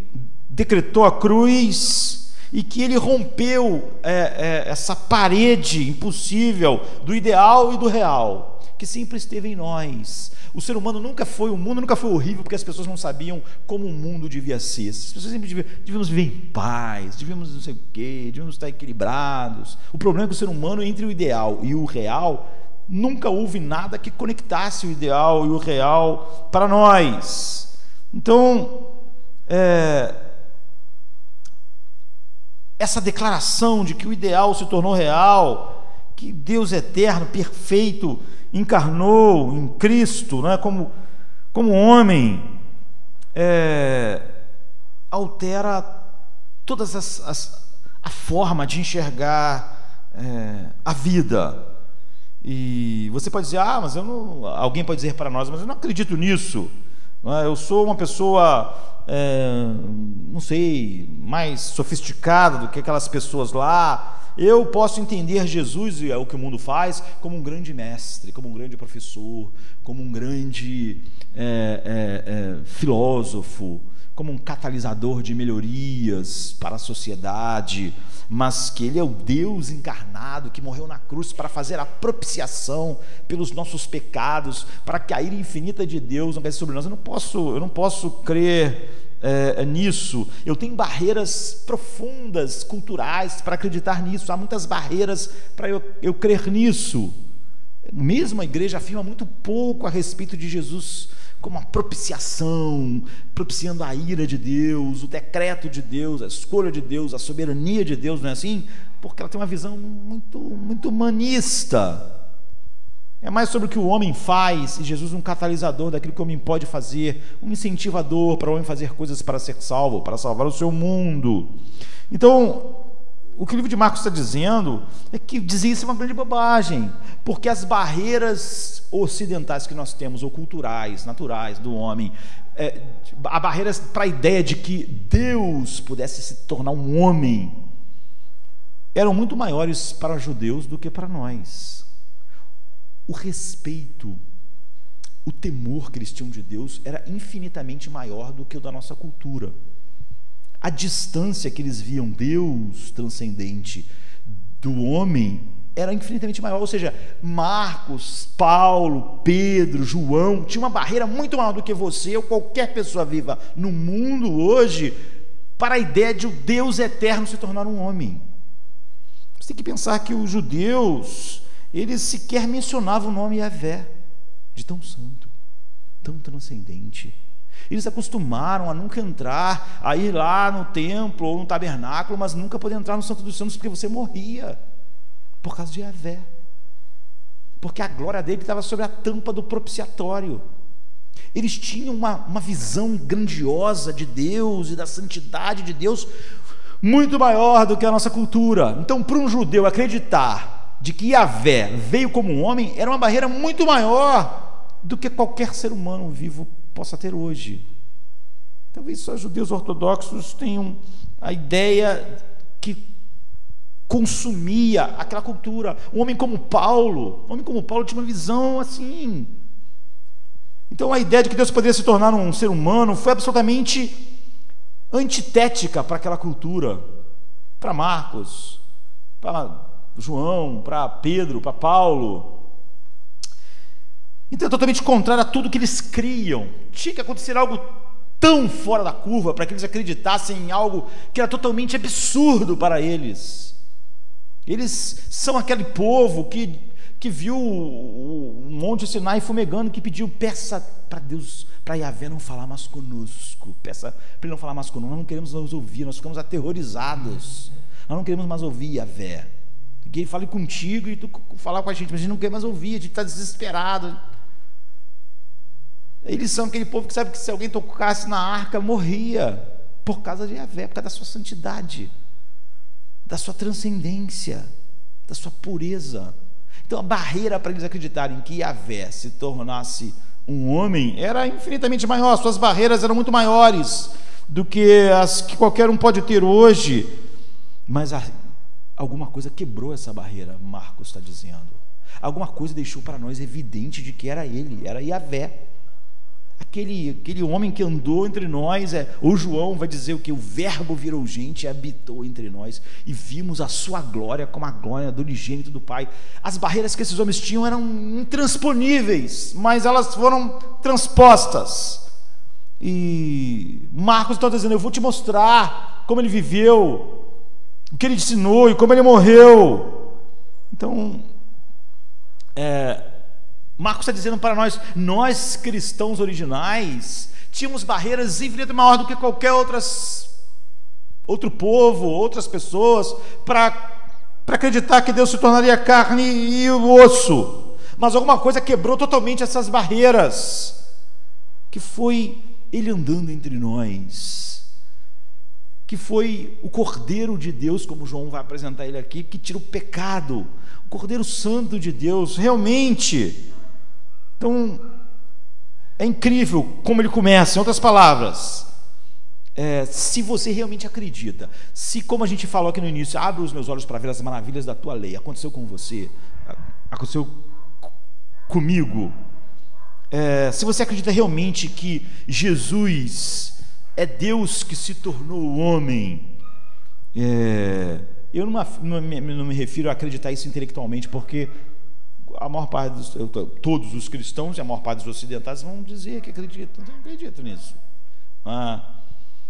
decretou a cruz, e que ele rompeu essa parede impossível do ideal e do real, que sempre esteve em nós. O ser humano o mundo nunca foi horrível porque as pessoas não sabiam como o mundo devia ser. As pessoas sempre devíamos viver em paz, devíamos não sei o quê, devíamos estar equilibrados. O problema é que o ser humano, entre o ideal e o real, nunca houve nada que conectasse o ideal e o real para nós. Então, essa declaração de que o ideal se tornou real, que Deus eterno, perfeito, encarnou em Cristo, né, como homem, altera todas a forma de enxergar a vida. E você pode dizer, mas alguém pode dizer para nós, mas eu não acredito nisso. Eu sou uma pessoa, não sei, mais sofisticada do que aquelas pessoas lá. Eu posso entender Jesus, e é o que o mundo faz, como um grande mestre, como um grande professor, como um grande filósofo, como um catalisador de melhorias para a sociedade, mas que ele é o Deus encarnado que morreu na cruz para fazer a propiciação pelos nossos pecados, para que a ira infinita de Deus não caia sobre nós. Eu não posso crer nisso. Eu tenho barreiras profundas, culturais, para acreditar nisso. Há muitas barreiras para eu crer nisso. Mesmo a igreja afirma muito pouco a respeito de Jesus como a propiciação, propiciando a ira de Deus, o decreto de Deus, a escolha de Deus, a soberania de Deus, não é assim? Porque ela tem uma visão muito humanista. É mais sobre o que o homem faz, e Jesus um catalisador daquilo que o homem pode fazer, um incentivador para o homem fazer coisas para ser salvo, para salvar o seu mundo. Então, o que o livro de Marcos está dizendo é que dizer isso é uma grande bobagem, porque as barreiras ocidentais que nós temos, ou culturais, naturais do homem, há barreiras para a ideia de que Deus pudesse se tornar um homem, eram muito maiores para os judeus do que para nós. O respeito, o temor que eles tinham de Deus era infinitamente maior do que o da nossa cultura. A distância que eles viam Deus transcendente do homem era infinitamente maior. Ou seja, Marcos, Paulo, Pedro, João tinha uma barreira muito maior do que você ou qualquer pessoa viva no mundo hoje para a ideia de o Deus eterno se tornar um homem. Você tem que pensar que os judeus, eles sequer mencionavam o nome Yahvé, de tão santo, tão transcendente. Eles acostumaram a nunca entrar, a ir lá no templo ou no tabernáculo, mas nunca poder entrar no Santo dos Santos, porque você morria por causa de Yahvé, porque a glória dele estava sobre a tampa do propiciatório. Eles tinham uma visão grandiosa de Deus e da santidade de Deus muito maior do que a nossa cultura. Então, para um judeu acreditar de que Yahvé veio como um homem era uma barreira muito maior do que qualquer ser humano vivo possa ter hoje. Talvez só judeus ortodoxos tenham a ideia que consumia aquela cultura. Um homem como Paulo tinha uma visão assim. Então a ideia de que Deus poderia se tornar um ser humano foi absolutamente antitética para aquela cultura, para Marcos, para João, para Pedro, para Paulo. Então é totalmente contrário a tudo que eles criam. Tinha que acontecer algo tão fora da curva para que eles acreditassem em algo que era totalmente absurdo para eles. Eles são aquele povo que viu o Monte Sinai fumegando, que pediu, peça para Deus, para Yahvé não falar mais conosco, peça para ele não falar mais conosco, nós não queremos mais ouvir, nós ficamos aterrorizados, nós não queremos mais ouvir Yahvé, que ele fale contigo e tu falar com a gente, mas a gente não quer mais ouvir, a gente está desesperado. Eles são aquele povo que sabe que se alguém tocasse na arca, morria, por causa de Yahvé, por causa da sua santidade, da sua transcendência, da sua pureza. Então a barreira para eles acreditarem que Yahvé se tornasse um homem era infinitamente maior. Suas barreiras eram muito maiores do que as que qualquer um pode ter hoje. Mas alguma coisa quebrou essa barreira, Marcos está dizendo. Alguma coisa deixou para nós evidente de que era ele, era Yahvé. Aquele homem que andou entre nós, o João vai dizer o que? O verbo virou gente e habitou entre nós, e vimos a sua glória como a glória do unigênito do Pai. As barreiras que esses homens tinham eram intransponíveis, mas elas foram transpostas. E Marcos está dizendo, eu vou te mostrar como ele viveu, o que ele ensinou e como ele morreu. Então, Marcos está dizendo para nós cristãos originais, tínhamos barreiras infinitamente maiores do que qualquer outro povo, outras pessoas, para acreditar que Deus se tornaria carne e o osso. Mas alguma coisa quebrou totalmente essas barreiras, que foi ele andando entre nós, que foi o Cordeiro de Deus, como João vai apresentar ele aqui, que tira o pecado, o Cordeiro Santo de Deus, realmente. Então, É incrível como ele começa. Em outras palavras, se você realmente acredita, se, como a gente falou aqui no início, abre os meus olhos para ver as maravilhas da tua lei, aconteceu com você, aconteceu comigo, se você acredita realmente que Jesus é Deus que se tornou homem, eu não me refiro a acreditar isso intelectualmente, porque a maior parte todos os cristãos e a maior parte dos ocidentais vão dizer que acreditam. Eu não acredito nisso.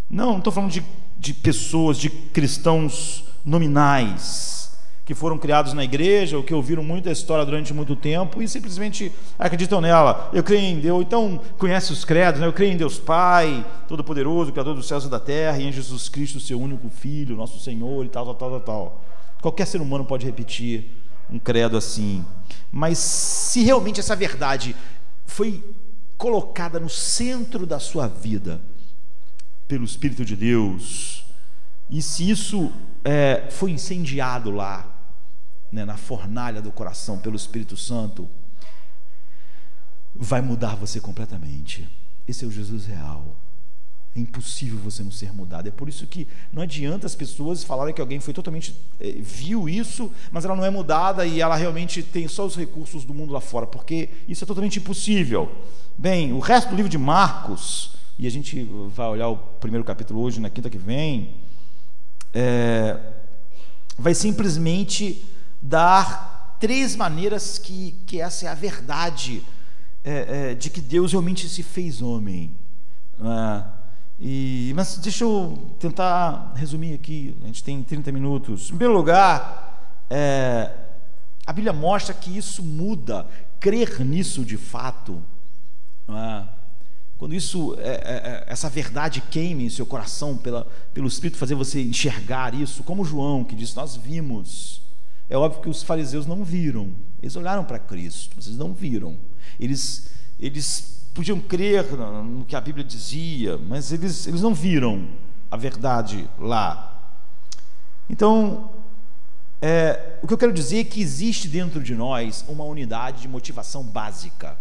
Não estou falando de pessoas, de cristãos nominais que foram criados na igreja ou que ouviram muita história durante muito tempo e simplesmente acreditam nela. Eu creio em Deus, então conhece os credos, né? Eu creio em Deus Pai Todo-Poderoso, Criador dos céus e da terra, e em Jesus Cristo, seu único Filho, nosso Senhor, e tal. Qualquer ser humano pode repetir um credo assim. Mas se realmente essa verdade foi colocada no centro da sua vida pelo Espírito de Deus, e se isso foi incendiado lá, né, na fornalha do coração pelo Espírito Santo, vai mudar você completamente. Esse é o Jesus real. É impossível você não ser mudado. É por isso que não adianta as pessoas falarem que alguém foi totalmente viu isso, mas ela não é mudada e ela realmente tem só os recursos do mundo lá fora, porque isso é totalmente impossível. Bem, o resto do livro de Marcos, e a gente vai olhar o primeiro capítulo hoje, na quinta que vem, vai simplesmente dar 3 maneiras que essa é a verdade de que Deus realmente se fez homem. Mas deixa eu tentar resumir aqui, a gente tem 30 minutos. Em primeiro lugar, a Bíblia mostra que isso muda, crer nisso de fato, quando essa verdade queime em seu coração pelo Espírito, fazer você enxergar isso, como João que disse, nós vimos. É óbvio que os fariseus não viram, eles olharam para Cristo, mas eles não viram. Eles podiam crer no que a Bíblia dizia, mas eles não viram a verdade lá. Então, o que eu quero dizer é que existe dentro de nós uma unidade de motivação básica,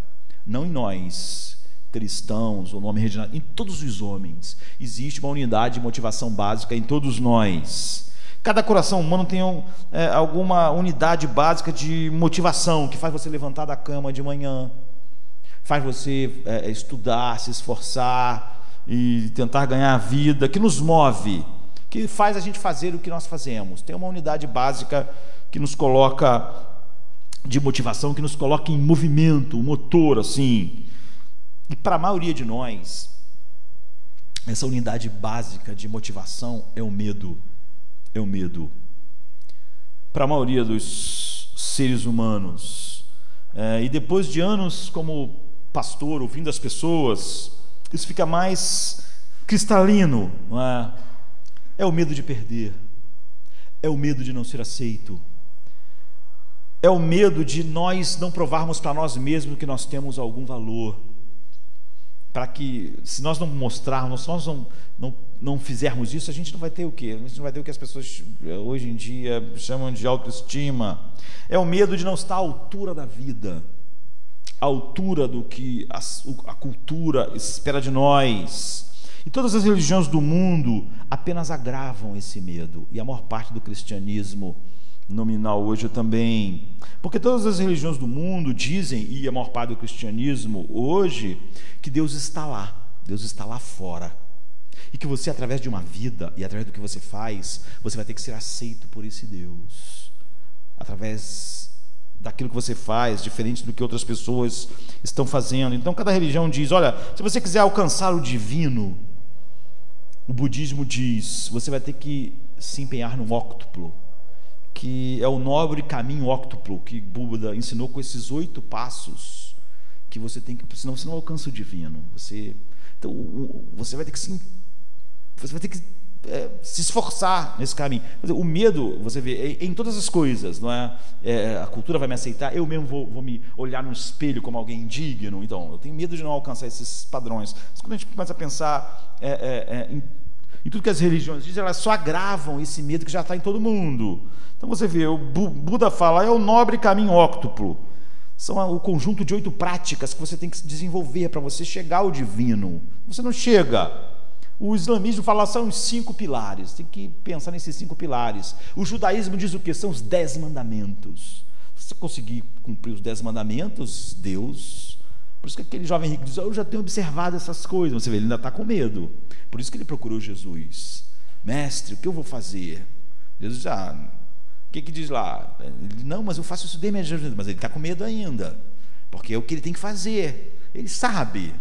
não em nós cristãos ou no homem regenerado, em todos os homens existe uma unidade de motivação básica em todos nós. Cada coração humano tem alguma unidade básica de motivação que faz você levantar da cama de manhã, faz você estudar, se esforçar e tentar ganhar a vida, que nos move, que faz a gente fazer o que nós fazemos. Tem uma unidade básica que nos coloca de motivação, que nos coloca em movimento, um motor assim. E para a maioria de nós, essa unidade básica de motivação é o medo. É o medo. Para a maioria dos seres humanos. E depois de anos como pastor, ouvindo as pessoas, isso fica mais cristalino, não é? É o medo de perder, é o medo de não ser aceito, é o medo de nós não provarmos para nós mesmos que nós temos algum valor, para que, se nós não mostrarmos, se nós não fizermos isso, a gente não vai ter o quê? A gente não vai ter o que as pessoas hoje em dia chamam de autoestima. É o medo de não estar à altura da vida, à altura do que a cultura espera de nós. E todas as religiões do mundo apenas agravam esse medo, e a maior parte do cristianismo nominal hoje também, porque todas as religiões do mundo dizem, e a maior parte do cristianismo hoje, que Deus está lá fora, e que você, através de uma vida e através do que você faz, você vai ter que ser aceito por esse Deus, através daquilo que você faz, diferente do que outras pessoas estão fazendo. Então cada religião diz, olha, se você quiser alcançar o divino, o budismo diz, você vai ter que se empenhar no óctuplo, que é o nobre caminho óctuplo que Buda ensinou, com esses 8 passos que você tem que, senão você não alcança o divino. Então você vai ter que se esforçar nesse caminho. O medo, você vê, em todas as coisas, não é? A cultura vai me aceitar, eu mesmo vou me olhar no espelho como alguém indigno, então eu tenho medo de não alcançar esses padrões. Mas quando a gente começa a pensar em tudo que as religiões dizem, elas só agravam esse medo que já está em todo mundo. Então você vê, o Buda fala, é o nobre caminho óctuplo. São o conjunto de 8 práticas que você tem que desenvolver para você chegar ao divino. Você não chega. O islamismo fala são os 5 pilares. Tem que pensar nesses 5 pilares. O judaísmo diz o quê? São os 10 mandamentos. Se você conseguir cumprir os 10 mandamentos, Deus... Por isso que aquele jovem rico diz, eu já tenho observado essas coisas. Você vê, ele ainda está com medo. Por isso que ele procurou Jesus. Mestre, o que eu vou fazer? Jesus já... O que diz lá? Ele, não, mas eu faço isso de imediato. Mas ele está com medo ainda. Porque é o que ele tem que fazer. Ele sabe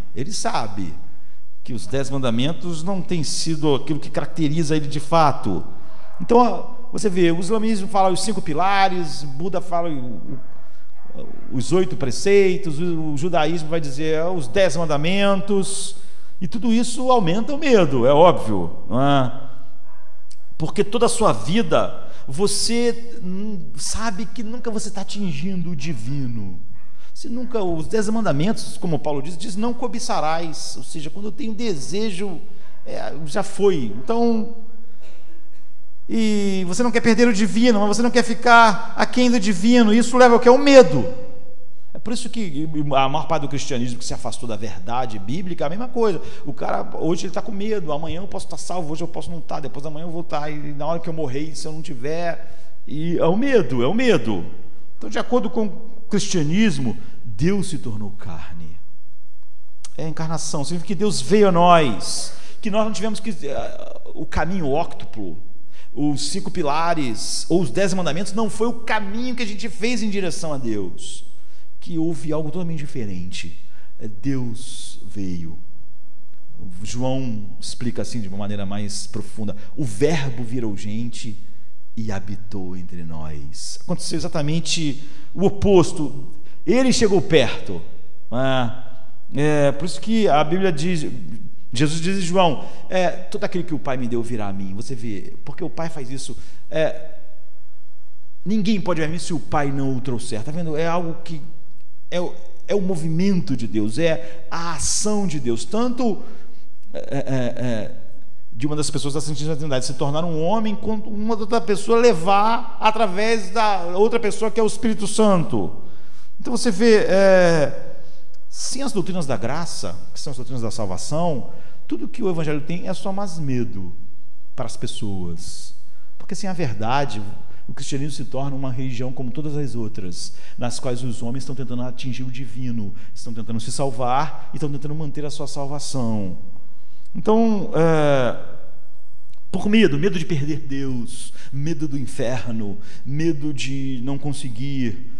que os 10 mandamentos não têm sido aquilo que caracteriza ele de fato. Então, você vê, o islamismo fala os 5 pilares, o Buda fala os 8 preceitos, o judaísmo vai dizer os 10 mandamentos, e tudo isso aumenta o medo, é óbvio, não é? Porque toda a sua vida você sabe que nunca você está atingindo o divino. Se nunca, os 10 mandamentos, como Paulo diz não cobiçarás, ou seja, quando eu tenho desejo, já foi. Então, e você não quer perder o divino, mas você não quer ficar aquém do divino, isso leva ao que? Ao medo. É por isso que a maior parte do cristianismo que se afastou da verdade bíblica é a mesma coisa. O cara, hoje ele está com medo, amanhã eu posso estar salvo, hoje eu posso não estar, depois amanhã eu vou estar, e na hora que eu morrer, se eu não tiver, e é o medo. Então, de acordo com o cristianismo, Deus se tornou carne. É a encarnação, significa que Deus veio a nós, que nós não tivemos que o caminho óctuplo, os 5 pilares ou os 10 mandamentos não foi o caminho que a gente fez em direção a Deus, que houve algo totalmente diferente. Deus veio. João explica assim de uma maneira mais profunda: o verbo virou gente e habitou entre nós. Aconteceu exatamente o oposto. Ele chegou perto. Por isso que a Bíblia diz, Jesus diz em João, todo aquele que o Pai me deu virá a mim. Você vê, porque o Pai faz isso. Ninguém pode vir a mim se o Pai não o trouxer. Está vendo? É algo que é o movimento de Deus, é a ação de Deus. Tanto de uma das pessoas da Santíssima Trindade se tornar um homem, quanto uma outra pessoa levar através da outra pessoa, que é o Espírito Santo. Então você vê, sem as doutrinas da graça, que são as doutrinas da salvação, tudo que o Evangelho tem é só mais medo para as pessoas, porque sem a verdade o cristianismo se torna uma religião como todas as outras, nas quais os homens estão tentando atingir o divino, estão tentando se salvar e estão tentando manter a sua salvação. Então, por medo de perder Deus, medo do inferno, medo de não conseguir.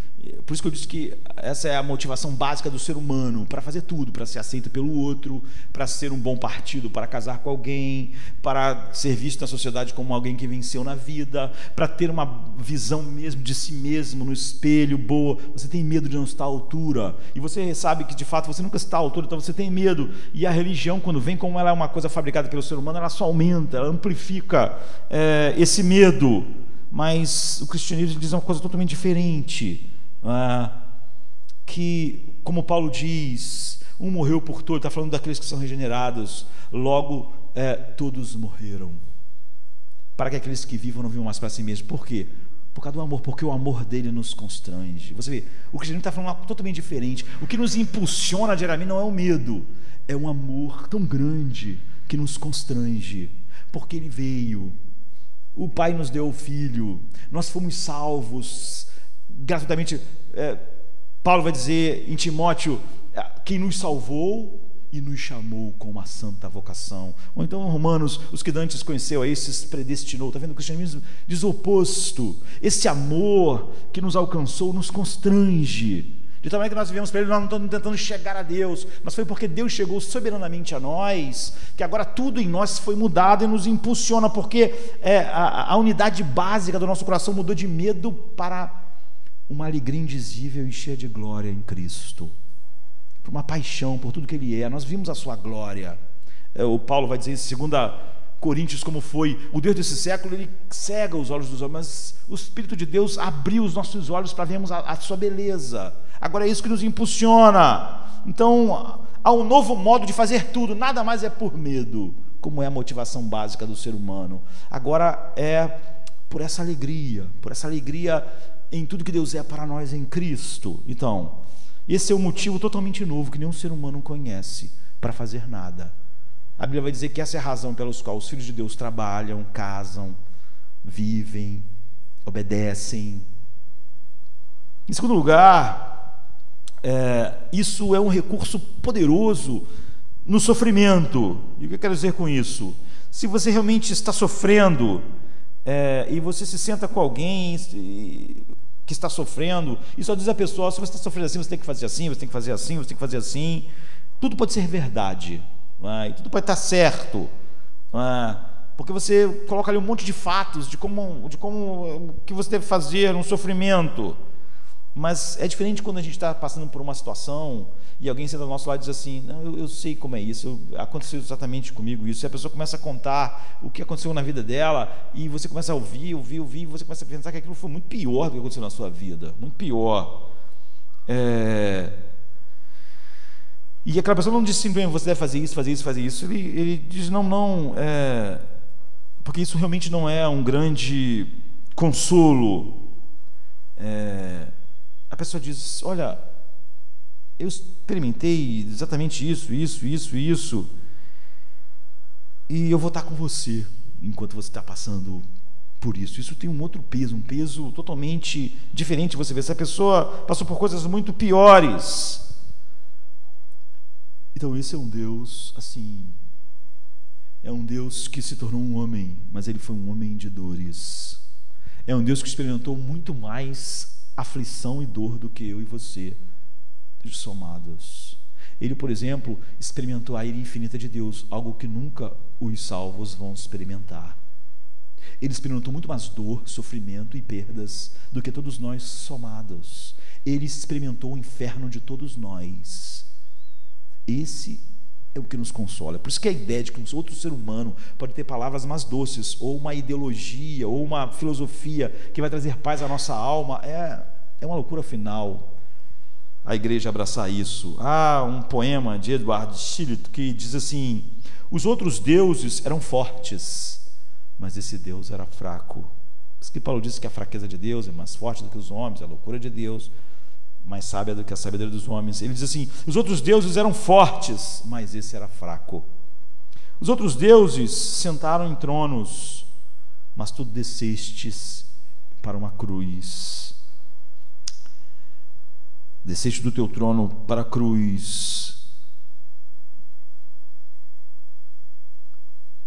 Por isso que eu disse que essa é a motivação básica do ser humano, para fazer tudo, para ser aceito pelo outro, para ser um bom partido, para casar com alguém, para ser visto na sociedade como alguém que venceu na vida, para ter uma visão mesmo de si mesmo no espelho boa. Você tem medo de não estar à altura, e você sabe que de fato você nunca está à altura, então você tem medo. E a religião, quando vem, como ela é uma coisa fabricada pelo ser humano, ela só aumenta, ela amplifica esse medo. Mas o cristianismo diz uma coisa totalmente diferente. Que, como Paulo diz, um morreu por todos, está falando daqueles que são regenerados, logo todos morreram, para que aqueles que vivam não vivam mais para si mesmos. Por quê? Por causa do amor, porque o amor dele nos constrange. Você vê, o cristianismo está falando algo totalmente diferente. O que nos impulsiona diariamente não é o medo, é um amor tão grande que nos constrange, porque ele veio, o Pai nos deu o Filho, nós fomos salvos gratuitamente. Paulo vai dizer em Timóteo, quem nos salvou e nos chamou com uma santa vocação. Ou então em Romanos, os que antes conheceu, a esses predestinou. Está vendo? O cristianismo diz o oposto. Esse amor que nos alcançou nos constrange, de tal maneira que nós vivemos para ele, nós não estamos tentando chegar a Deus, mas foi porque Deus chegou soberanamente a nós, que agora tudo em nós foi mudado e nos impulsiona, porque a unidade básica do nosso coração mudou de medo para uma alegria indizível e cheia de glória em Cristo, por uma paixão por tudo que Ele é. Nós vimos a sua glória. O Paulo vai dizer isso em 2 Coríntios, como foi: o Deus desse século, ele cega os olhos dos homens, mas o Espírito de Deus abriu os nossos olhos para vermos a sua beleza. Agora é isso que nos impulsiona. Então há um novo modo de fazer tudo, nada mais é por medo, como é a motivação básica do ser humano. Agora é por essa alegria em tudo que Deus é para nós em Cristo. Então, Esse é um motivo totalmente novo que nenhum ser humano conhece para fazer nada. A Bíblia vai dizer que essa é a razão pela qual os filhos de Deus trabalham, casam, vivem, obedecem. Em segundo lugar, isso é um recurso poderoso no sofrimento. E o que eu quero dizer com isso? Se você realmente está sofrendo e você se senta com alguém que está sofrendo e só diz a pessoa: se você está sofrendo assim, você tem que fazer assim, você tem que fazer assim, você tem que fazer assim. Tudo pode ser verdade, e tudo pode estar certo, porque você coloca ali um monte de fatos de como que você deve fazer um sofrimento. Mas é diferente quando a gente está passando por uma situação e alguém senta do nosso lado e diz assim: não, eu sei como é isso, aconteceu exatamente comigo isso. E a pessoa começa a contar o que aconteceu na vida dela, e você começa a ouvir, e você começa a pensar que aquilo foi muito pior do que aconteceu na sua vida, muito pior. E aquela pessoa não diz simplesmente: você deve fazer isso, fazer isso, fazer isso. Ele diz: não, porque isso realmente não é um grande consolo. A pessoa diz: olha, eu experimentei exatamente isso, e eu vou estar com você enquanto você está passando por isso. Isso tem um outro peso, um peso totalmente diferente. Você vê, essa pessoa passou por coisas muito piores. Então esse é um Deus assim, é um Deus que se tornou um homem, mas ele foi um homem de dores. É um Deus que experimentou muito mais aflição e dor do que eu e você somados. Ele, por exemplo, experimentou a ira infinita de Deus, algo que nunca os salvos vão experimentar. Ele experimentou muito mais dor, sofrimento e perdas do que todos nós somados. Ele experimentou o inferno de todos nós. Esse é o que nos consola. Por isso que a ideia de que um outro ser humano pode ter palavras mais doces, ou uma ideologia, ou uma filosofia que vai trazer paz à nossa alma, é uma loucura final a igreja abraçar isso. Há um poema de Edward Shillito que diz assim: os outros deuses eram fortes, mas esse Deus era fraco. Por isso que Paulo disse que a fraqueza de Deus é mais forte do que os homens, a loucura de Deus mais sábia do que a sabedoria dos homens. Ele diz assim: os outros deuses eram fortes, mas esse era fraco. Os outros deuses sentaram em tronos, mas tu descestes para uma cruz. Desceste do teu trono para a cruz.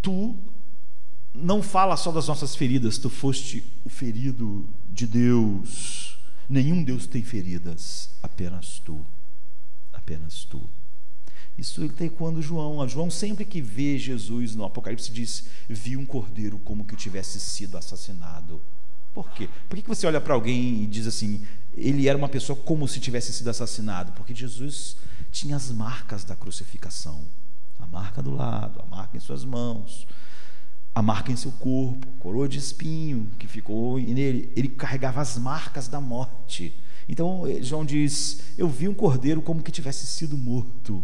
Tu não fala só das nossas feridas, tu foste o ferido de Deus. Nenhum Deus tem feridas, apenas tu. Apenas tu. Isso ele tem quando João sempre que vê Jesus no Apocalipse diz: vi um cordeiro como que tivesse sido assassinado. Por quê? Por que você olha para alguém e diz assim: ele era uma pessoa como se tivesse sido assassinado? Porque Jesus tinha as marcas da crucificação, a marca do lado, a marca em suas mãos, a marca em seu corpo, coroa de espinho que ficou nele. Ele carregava as marcas da morte. Então João diz: eu vi um cordeiro como que tivesse sido morto.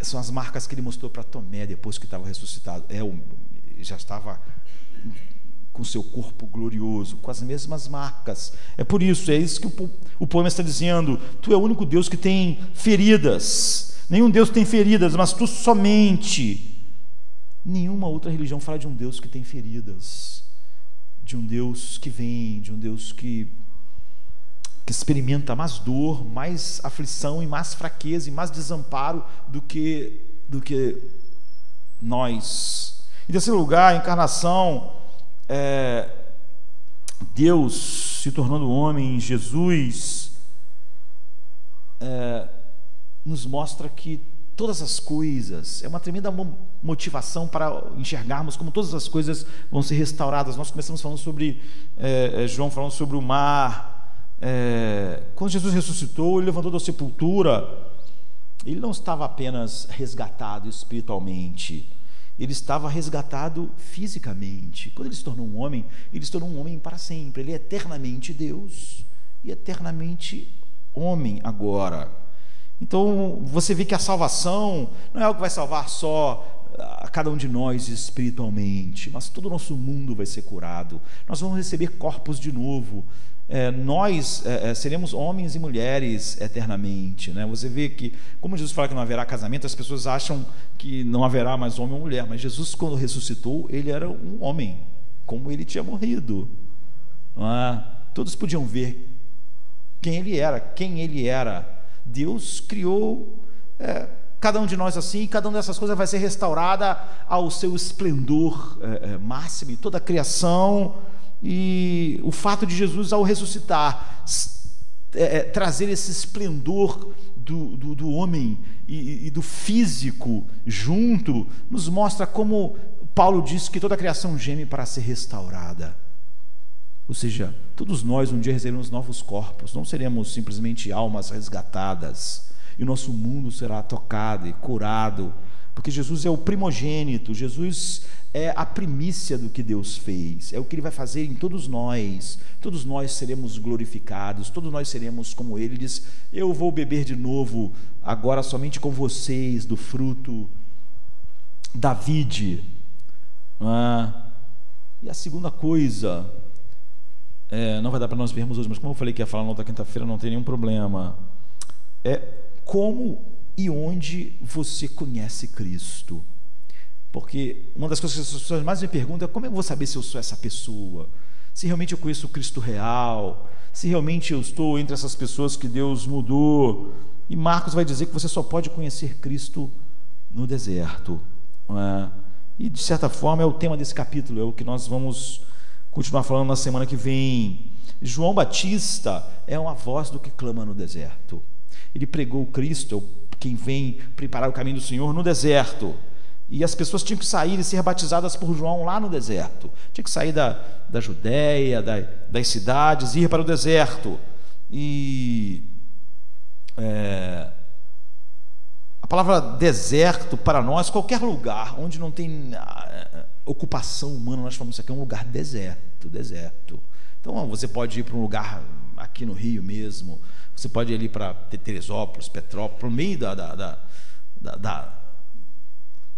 São as marcas que ele mostrou para Tomé depois que estava ressuscitado. Já estava com seu corpo glorioso, com as mesmas marcas. É por isso, é isso que o poema está dizendo: tu é o único Deus que tem feridas. Nenhum Deus tem feridas, mas tu somente. Nenhuma outra religião fala de um Deus que tem feridas, de um Deus que vem, de um Deus que experimenta mais dor, mais aflição e mais fraqueza e mais desamparo do que nós. Em terceiro lugar, a encarnação, Deus se tornando homem em Jesus, nos mostra que todas as coisas, é uma tremenda motivação para enxergarmos como todas as coisas vão ser restauradas. Nós começamos falando sobre João falando sobre o mar. Quando Jesus ressuscitou, ele levantou da sepultura, ele não estava apenas resgatado espiritualmente, ele estava resgatado fisicamente. Quando ele se tornou um homem, ele se tornou um homem para sempre. Ele é eternamente Deus e eternamente homem agora. Então você vê que a salvação não é algo que vai salvar só a cada um de nós espiritualmente, mas todo o nosso mundo vai ser curado. Nós vamos receber corpos de novo. Nós seremos homens e mulheres eternamente, né? Você vê que, como Jesus fala que não haverá casamento, as pessoas acham que não haverá mais homem ou mulher, mas Jesus, quando ressuscitou, ele era um homem, como ele tinha morrido, não é? Todos podiam ver quem ele era. Deus criou cada um de nós assim, e cada uma dessas coisas vai ser restaurada ao seu esplendor máximo, e toda a criação. E o fato de Jesus, ao ressuscitar, trazer esse esplendor do homem e do físico junto, nos mostra como Paulo diz que toda a criação geme para ser restaurada. Ou seja, todos nós um dia receberemos novos corpos, não seremos simplesmente almas resgatadas, e o nosso mundo será tocado e curado, porque Jesus é o primogênito, Jesus é a primícia do que Deus fez, é o que Ele vai fazer em todos nós seremos glorificados, todos nós seremos como Ele. Ele diz: eu vou beber de novo, agora somente com vocês, do fruto da vide. E a segunda coisa, não vai dar para nós vermos hoje, mas como eu falei que ia falar na outra quinta-feira, não tem nenhum problema, como e onde você conhece Cristo. Porque uma das coisas que as pessoas mais me perguntam é: como eu vou saber se eu sou essa pessoa? Se realmente eu conheço o Cristo real? Se realmente eu estou entre essas pessoas que Deus mudou? E Marcos vai dizer que você só pode conhecer Cristo no deserto, não é? E de certa forma é o tema desse capítulo, é o que nós vamos continuar falando na semana que vem. João Batista é uma voz do que clama no deserto. Ele pregou Cristo, quem vem preparar o caminho do Senhor, no deserto. E as pessoas tinham que sair e ser batizadas por João lá no deserto. Tinha que sair da Judéia, das cidades, e ir para o deserto. E a palavra deserto para nós, qualquer lugar onde não tem ocupação humana, nós falamos: isso aqui é um lugar deserto. Então você pode ir para um lugar aqui no Rio mesmo, você pode ir ali para Teresópolis, Petrópolis, para o meio da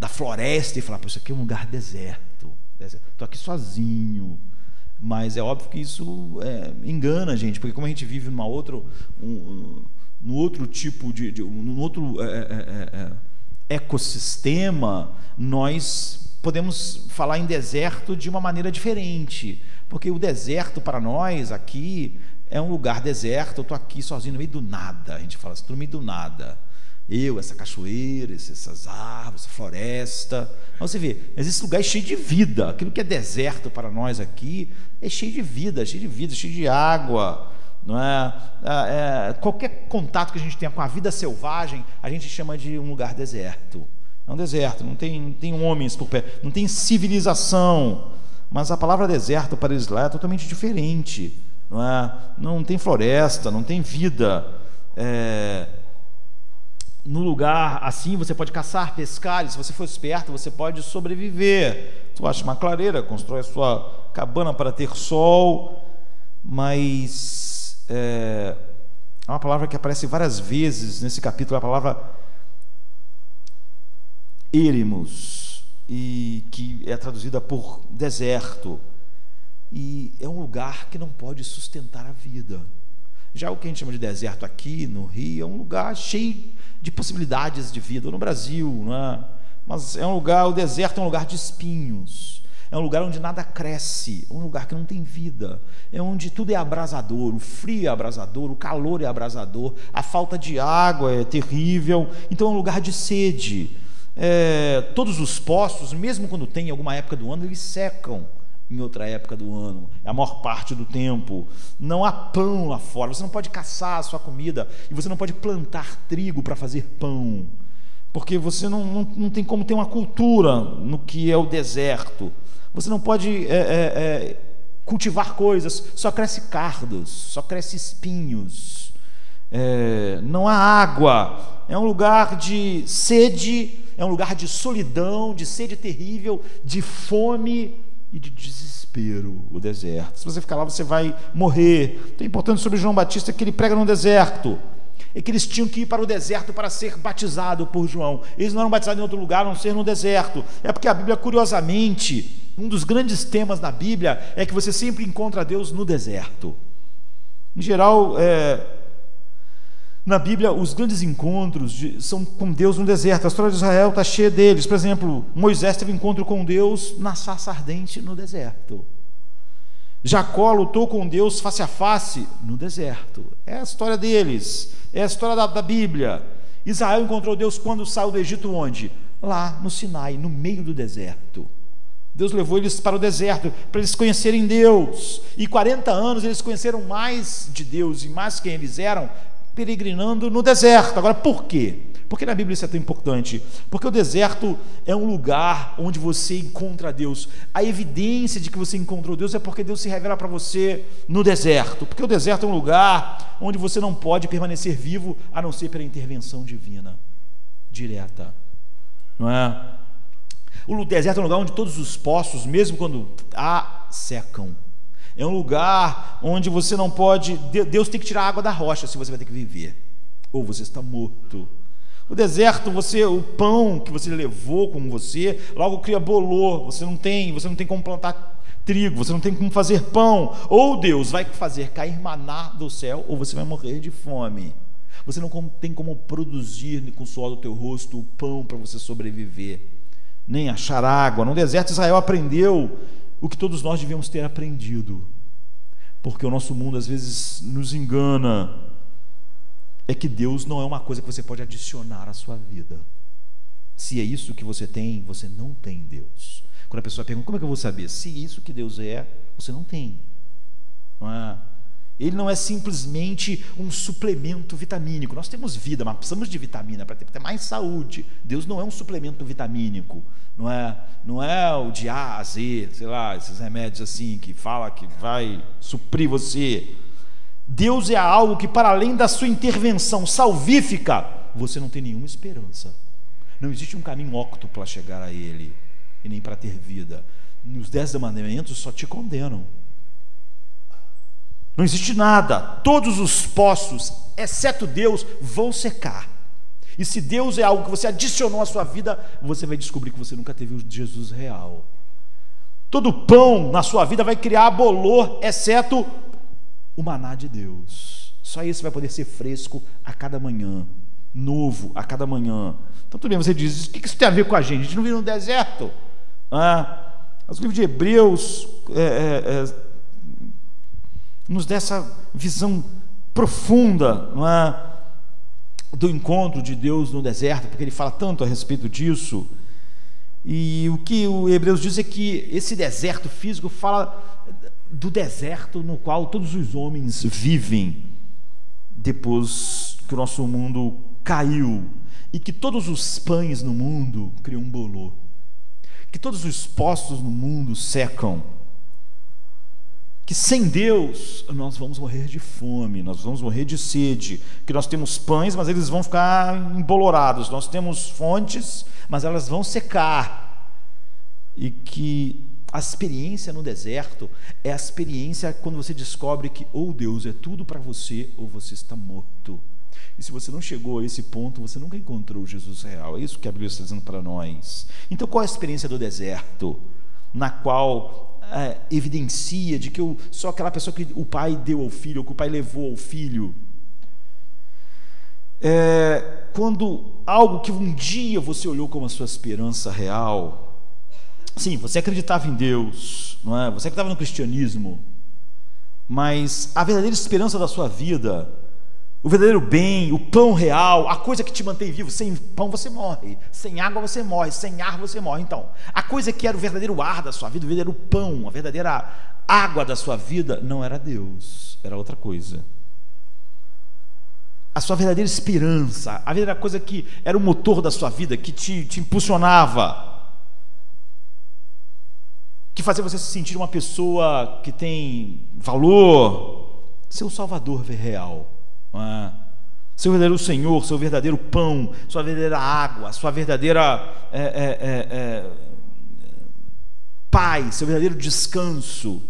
floresta, e falar: isso aqui é um lugar deserto, estou aqui sozinho. Mas é óbvio que isso engana a gente, porque como a gente vive num outro tipo num outro ecossistema, nós podemos falar em deserto de uma maneira diferente, porque o deserto para nós aqui é um lugar deserto. Eu estou aqui sozinho no meio do nada, a gente fala assim, no meio do nada. Essa cachoeira, essas árvores, essa floresta. Mas você vê, esse lugar é cheio de vida. Aquilo que é deserto para nós aqui é cheio de vida, cheio de água, não é? Qualquer contato que a gente tenha com a vida selvagem, a gente chama de um lugar deserto. É um deserto, não tem homens por perto, não tem civilização. Mas a palavra deserto para eles lá é totalmente diferente, não é? Não tem floresta, não tem vida. No lugar assim você pode caçar, pescar, e se você for esperto você pode sobreviver. Tu acha uma clareira, constrói a sua cabana para ter sol. Mas é uma palavra que aparece várias vezes nesse capítulo, a palavra éremos, e que é traduzida por deserto, e é um lugar que não pode sustentar a vida. Já o que a gente chama de deserto aqui no Rio é um lugar cheio de possibilidades de vida, ou no Brasil, não é? Mas é um lugar, o deserto é um lugar de espinhos, é um lugar onde nada cresce, um lugar que não tem vida, é onde tudo é abrasador, o frio é abrasador, o calor é abrasador, a falta de água é terrível. Então é um lugar de sede. Todos os poços, mesmo quando tem em alguma época do ano, eles secam em outra época do ano, a maior parte do tempo. Não há pão lá fora, você não pode caçar a sua comida, e você não pode plantar trigo para fazer pão, porque você não tem como ter uma cultura no que é o deserto. Você não pode cultivar coisas, só cresce cardos, só cresce espinhos, não há água, é um lugar de sede, é um lugar de solidão, de sede terrível, de fome e de desespero, o deserto. Se você ficar lá, você vai morrer. Então, é importante sobre João Batista que ele prega no deserto. é que eles tinham que ir para o deserto para ser batizado por João. Eles não eram batizados em outro lugar, a não ser no deserto. É porque a Bíblia, curiosamente, um dos grandes temas da Bíblia é que você sempre encontra Deus no deserto. Em geral, na Bíblia, os grandes encontros são com Deus no deserto. A história de Israel está cheia deles. Por exemplo, Moisés teve encontro com Deus na sarça ardente no deserto. Jacó lutou com Deus face a face no deserto. É a história deles, é a história da Bíblia. Israel encontrou Deus quando saiu do Egito, onde? Lá no Sinai, no meio do deserto. Deus levou eles para o deserto, para eles conhecerem Deus. E 40 anos eles conheceram mais de Deus e mais quem eles eram, peregrinando no deserto. Agora, por quê? Por que na Bíblia isso é tão importante? Porque o deserto é um lugar onde você encontra Deus. A evidência de que você encontrou Deus é porque Deus se revela para você no deserto. Porque o deserto é um lugar onde você não pode permanecer vivo a não ser pela intervenção divina, direta. Não é? O deserto é um lugar onde todos os poços, mesmo quando secam. É um lugar onde você não pode... Deus tem que tirar a água da rocha se você vai ter que viver. Ou você está morto. O deserto, o pão que você levou com você, logo cria bolor, você não tem como plantar trigo, você não tem como fazer pão. Ou Deus vai fazer cair maná do céu, ou você vai morrer de fome. Você não tem como produzir com o suor do teu rosto o pão para você sobreviver, nem achar água. No deserto, Israel aprendeu o que todos nós devíamos ter aprendido, porque o nosso mundo às vezes nos engana. É que Deus não é uma coisa que você pode adicionar à sua vida. Se é isso que você tem, você não tem Deus. Quando a pessoa pergunta, como é que eu vou saber? Se isso que Deus é, você não tem. Não é? Ele não é simplesmente um suplemento vitamínico. Nós temos vida, mas precisamos de vitamina para ter mais saúde. Deus não é um suplemento vitamínico. Não é o de A a Z, sei lá, esses remédios assim que fala que vai suprir você. Deus é algo que, para além da sua intervenção salvífica, você não tem nenhuma esperança. Não existe um caminho ócto para chegar a Ele, e nem para ter vida. Nos 10 mandamentos só te condenam. Não existe nada. Todos os poços, exceto Deus, vão secar. E se Deus é algo que você adicionou à sua vida, você vai descobrir que você nunca teve o Jesus real. Todo pão na sua vida vai criar bolor, exceto o maná de Deus. Só esse vai poder ser fresco a cada manhã, novo a cada manhã. Então tudo bem, você diz, o que isso tem a ver com a gente? A gente não vive no deserto? Os livros de Hebreus nos dá essa visão profunda, não é, do encontro de Deus no deserto, porque ele fala tanto a respeito disso. E o que o Hebreus diz é que esse deserto físico fala do deserto no qual todos os homens vivem depois que o nosso mundo caiu, e que todos os pães no mundo criam um bolor, que todos os poços no mundo secam, que sem Deus nós vamos morrer de fome, nós vamos morrer de sede, que nós temos pães, mas eles vão ficar embolorados, nós temos fontes, mas elas vão secar, e que a experiência no deserto é a experiência quando você descobre que ou Deus é tudo para você, ou você está morto. E se você não chegou a esse ponto, você nunca encontrou Jesus real. É isso que a Bíblia está dizendo para nós. Então, qual é a experiência do deserto? Na qual evidencia de que eu sou aquela pessoa que o pai deu ao filho, ou que o pai levou ao filho. Quando algo que um dia você olhou como a sua esperança real. Sim, você acreditava em Deus, não é? Você acreditava no cristianismo, mas a verdadeira esperança da sua vida, o verdadeiro bem, o pão real, a coisa que te mantém vivo, sem pão você morre, sem água você morre, sem ar você morre. Então, a coisa que era o verdadeiro ar da sua vida, o verdadeiro pão, a verdadeira água da sua vida, não era Deus, era outra coisa. A sua verdadeira esperança, a verdadeira coisa que era o motor da sua vida, que te impulsionava, que fazia você se sentir uma pessoa que tem valor, seu Salvador real, seu verdadeiro Senhor, seu verdadeiro pão, sua verdadeira água, sua verdadeira paz, seu verdadeiro descanso.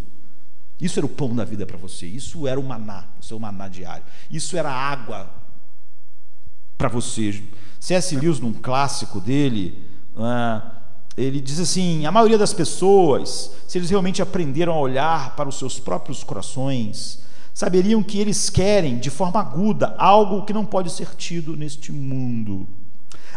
Isso era o pão da vida para você, isso era o maná, o seu maná diário, isso era a água para você. C.S. Lewis, num clássico dele, ele diz assim: a maioria das pessoas, se eles realmente aprenderam a olhar para os seus próprios corações, saberiam que eles querem, de forma aguda, algo que não pode ser tido neste mundo.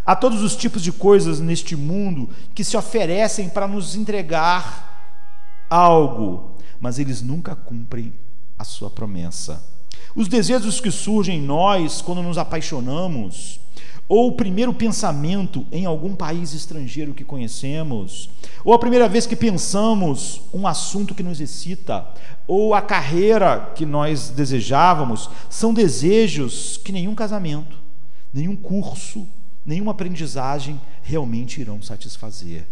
Há todos os tipos de coisas neste mundo que se oferecem para nos entregar algo, mas eles nunca cumprem a sua promessa. Os desejos que surgem em nós quando nos apaixonamos, ou o primeiro pensamento em algum país estrangeiro que conhecemos, ou a primeira vez que pensamos um assunto que nos excita, ou a carreira que nós desejávamos, são desejos que nenhum casamento, nenhum curso, nenhuma aprendizagem realmente irão satisfazer.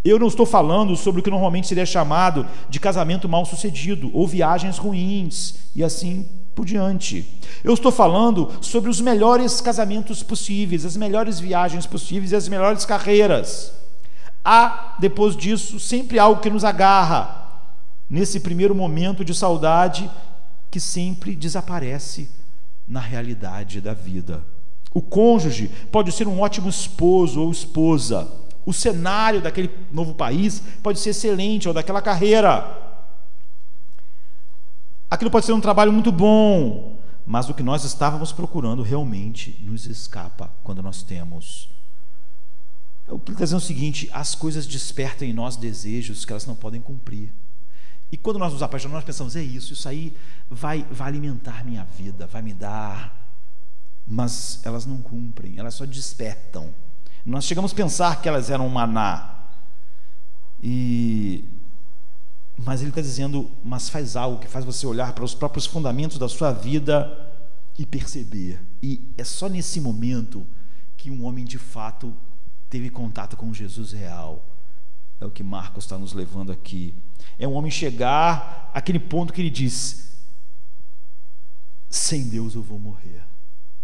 Eu não estou falando sobre o que normalmente seria chamado de casamento mal sucedido, ou viagens ruins, e assim por diante. Eu estou falando sobre os melhores casamentos possíveis, as melhores viagens possíveis e as melhores carreiras. Há, depois disso, sempre algo que nos agarra, nesse primeiro momento de saudade, que sempre desaparece na realidade da vida. O cônjuge pode ser um ótimo esposo ou esposa. O cenário daquele novo país pode ser excelente, ou daquela carreira. Aquilo pode ser um trabalho muito bom, mas o que nós estávamos procurando realmente nos escapa quando nós temos. O que ele está dizendo é o seguinte: as coisas despertam em nós desejos que elas não podem cumprir. E quando nós nos apaixonamos, nós pensamos: é isso aí vai alimentar minha vida, vai me dar. Mas elas não cumprem, elas só despertam. Nós chegamos a pensar que elas eram um maná. Mas ele está dizendo: mas faz algo que faz você olhar para os próprios fundamentos da sua vida e perceber. E é só nesse momento que um homem de fato teve contato com Jesus real. É o que Marcos está nos levando aqui. É um homem chegar àquele ponto que ele diz: sem Deus eu vou morrer.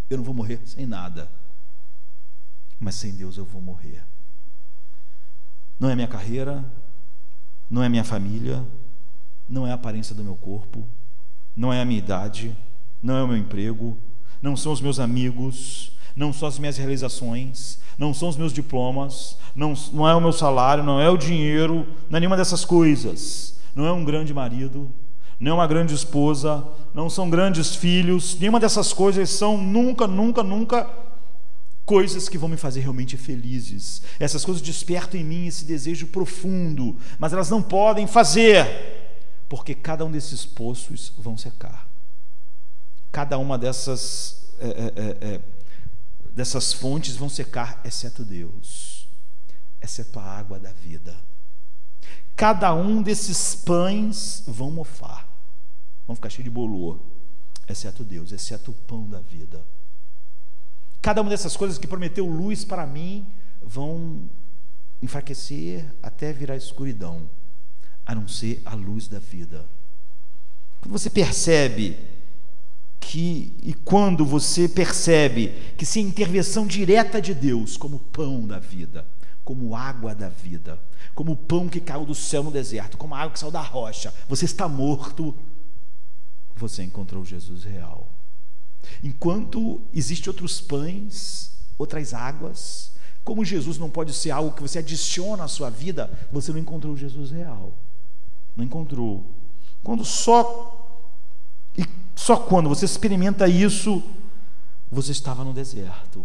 Eu não vou morrer sem nada, mas sem Deus eu vou morrer. Não é minha carreira, não é minha família, não é a aparência do meu corpo, não é a minha idade, não é o meu emprego, não são os meus amigos, não são as minhas realizações, não são os meus diplomas, não é o meu salário, não é o dinheiro, não é nenhuma dessas coisas. Não é um grande marido, não é uma grande esposa, não são grandes filhos, nenhuma dessas coisas são nunca coisas que vão me fazer realmente felizes. Essas coisas despertam em mim esse desejo profundo, mas elas não podem fazer, porque cada um desses poços vão secar. Cada uma dessas fontes vão secar, exceto Deus, exceto a água da vida. Cada um desses pães vão mofar, vão ficar cheios de bolor, exceto Deus, exceto o pão da vida. Cada uma dessas coisas que prometeu luz para mim vão enfraquecer até virar escuridão, a não ser a luz da vida. Quando você percebe quando você percebe que sem intervenção direta de Deus, como pão da vida, como água da vida, como o pão que caiu do céu no deserto, como a água que saiu da rocha, você está morto, você encontrou Jesus real. Enquanto existem outros pães, outras águas, como Jesus não pode ser algo que você adiciona à sua vida, você não encontrou Jesus real. Não encontrou. Só quando você experimenta isso, você estava no deserto.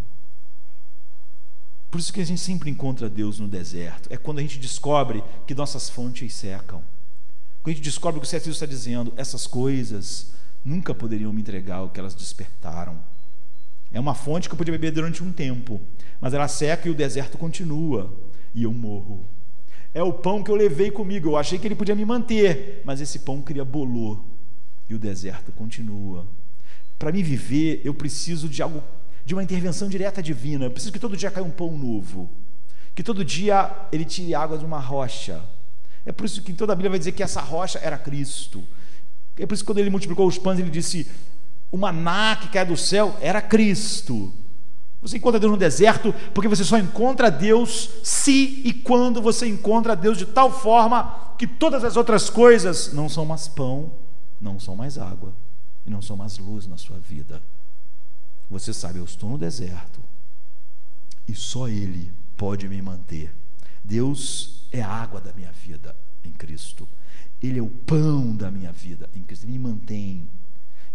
Por isso que a gente sempre encontra Deus no deserto. É quando a gente descobre que nossas fontes secam. Quando a gente descobre o que o C.S. Lewis está dizendo: essas coisas nunca poderiam me entregar o que elas despertaram. É uma fonte que eu podia beber durante um tempo, mas ela seca e o deserto continua, e eu morro. É o pão que eu levei comigo, eu achei que ele podia me manter, mas esse pão cria bolor, e o deserto continua. Para mim viver, eu preciso de algo, de uma intervenção direta divina. Eu preciso que todo dia caia um pão novo, que todo dia ele tire água de uma rocha. É por isso que em toda a Bíblia vai dizer que essa rocha era Cristo. É por isso que quando ele multiplicou os pães, ele disse: o maná que cai do céu era Cristo. Você encontra Deus no deserto porque você só encontra Deus se e quando você encontra Deus de tal forma que todas as outras coisas não são mais pão, não são mais água e não são mais luz na sua vida. você sabe, eu estou no deserto e só Ele pode me manter. Deus é a água da minha vida em Cristo. Ele é o pão da minha vida em Cristo. Ele me mantém.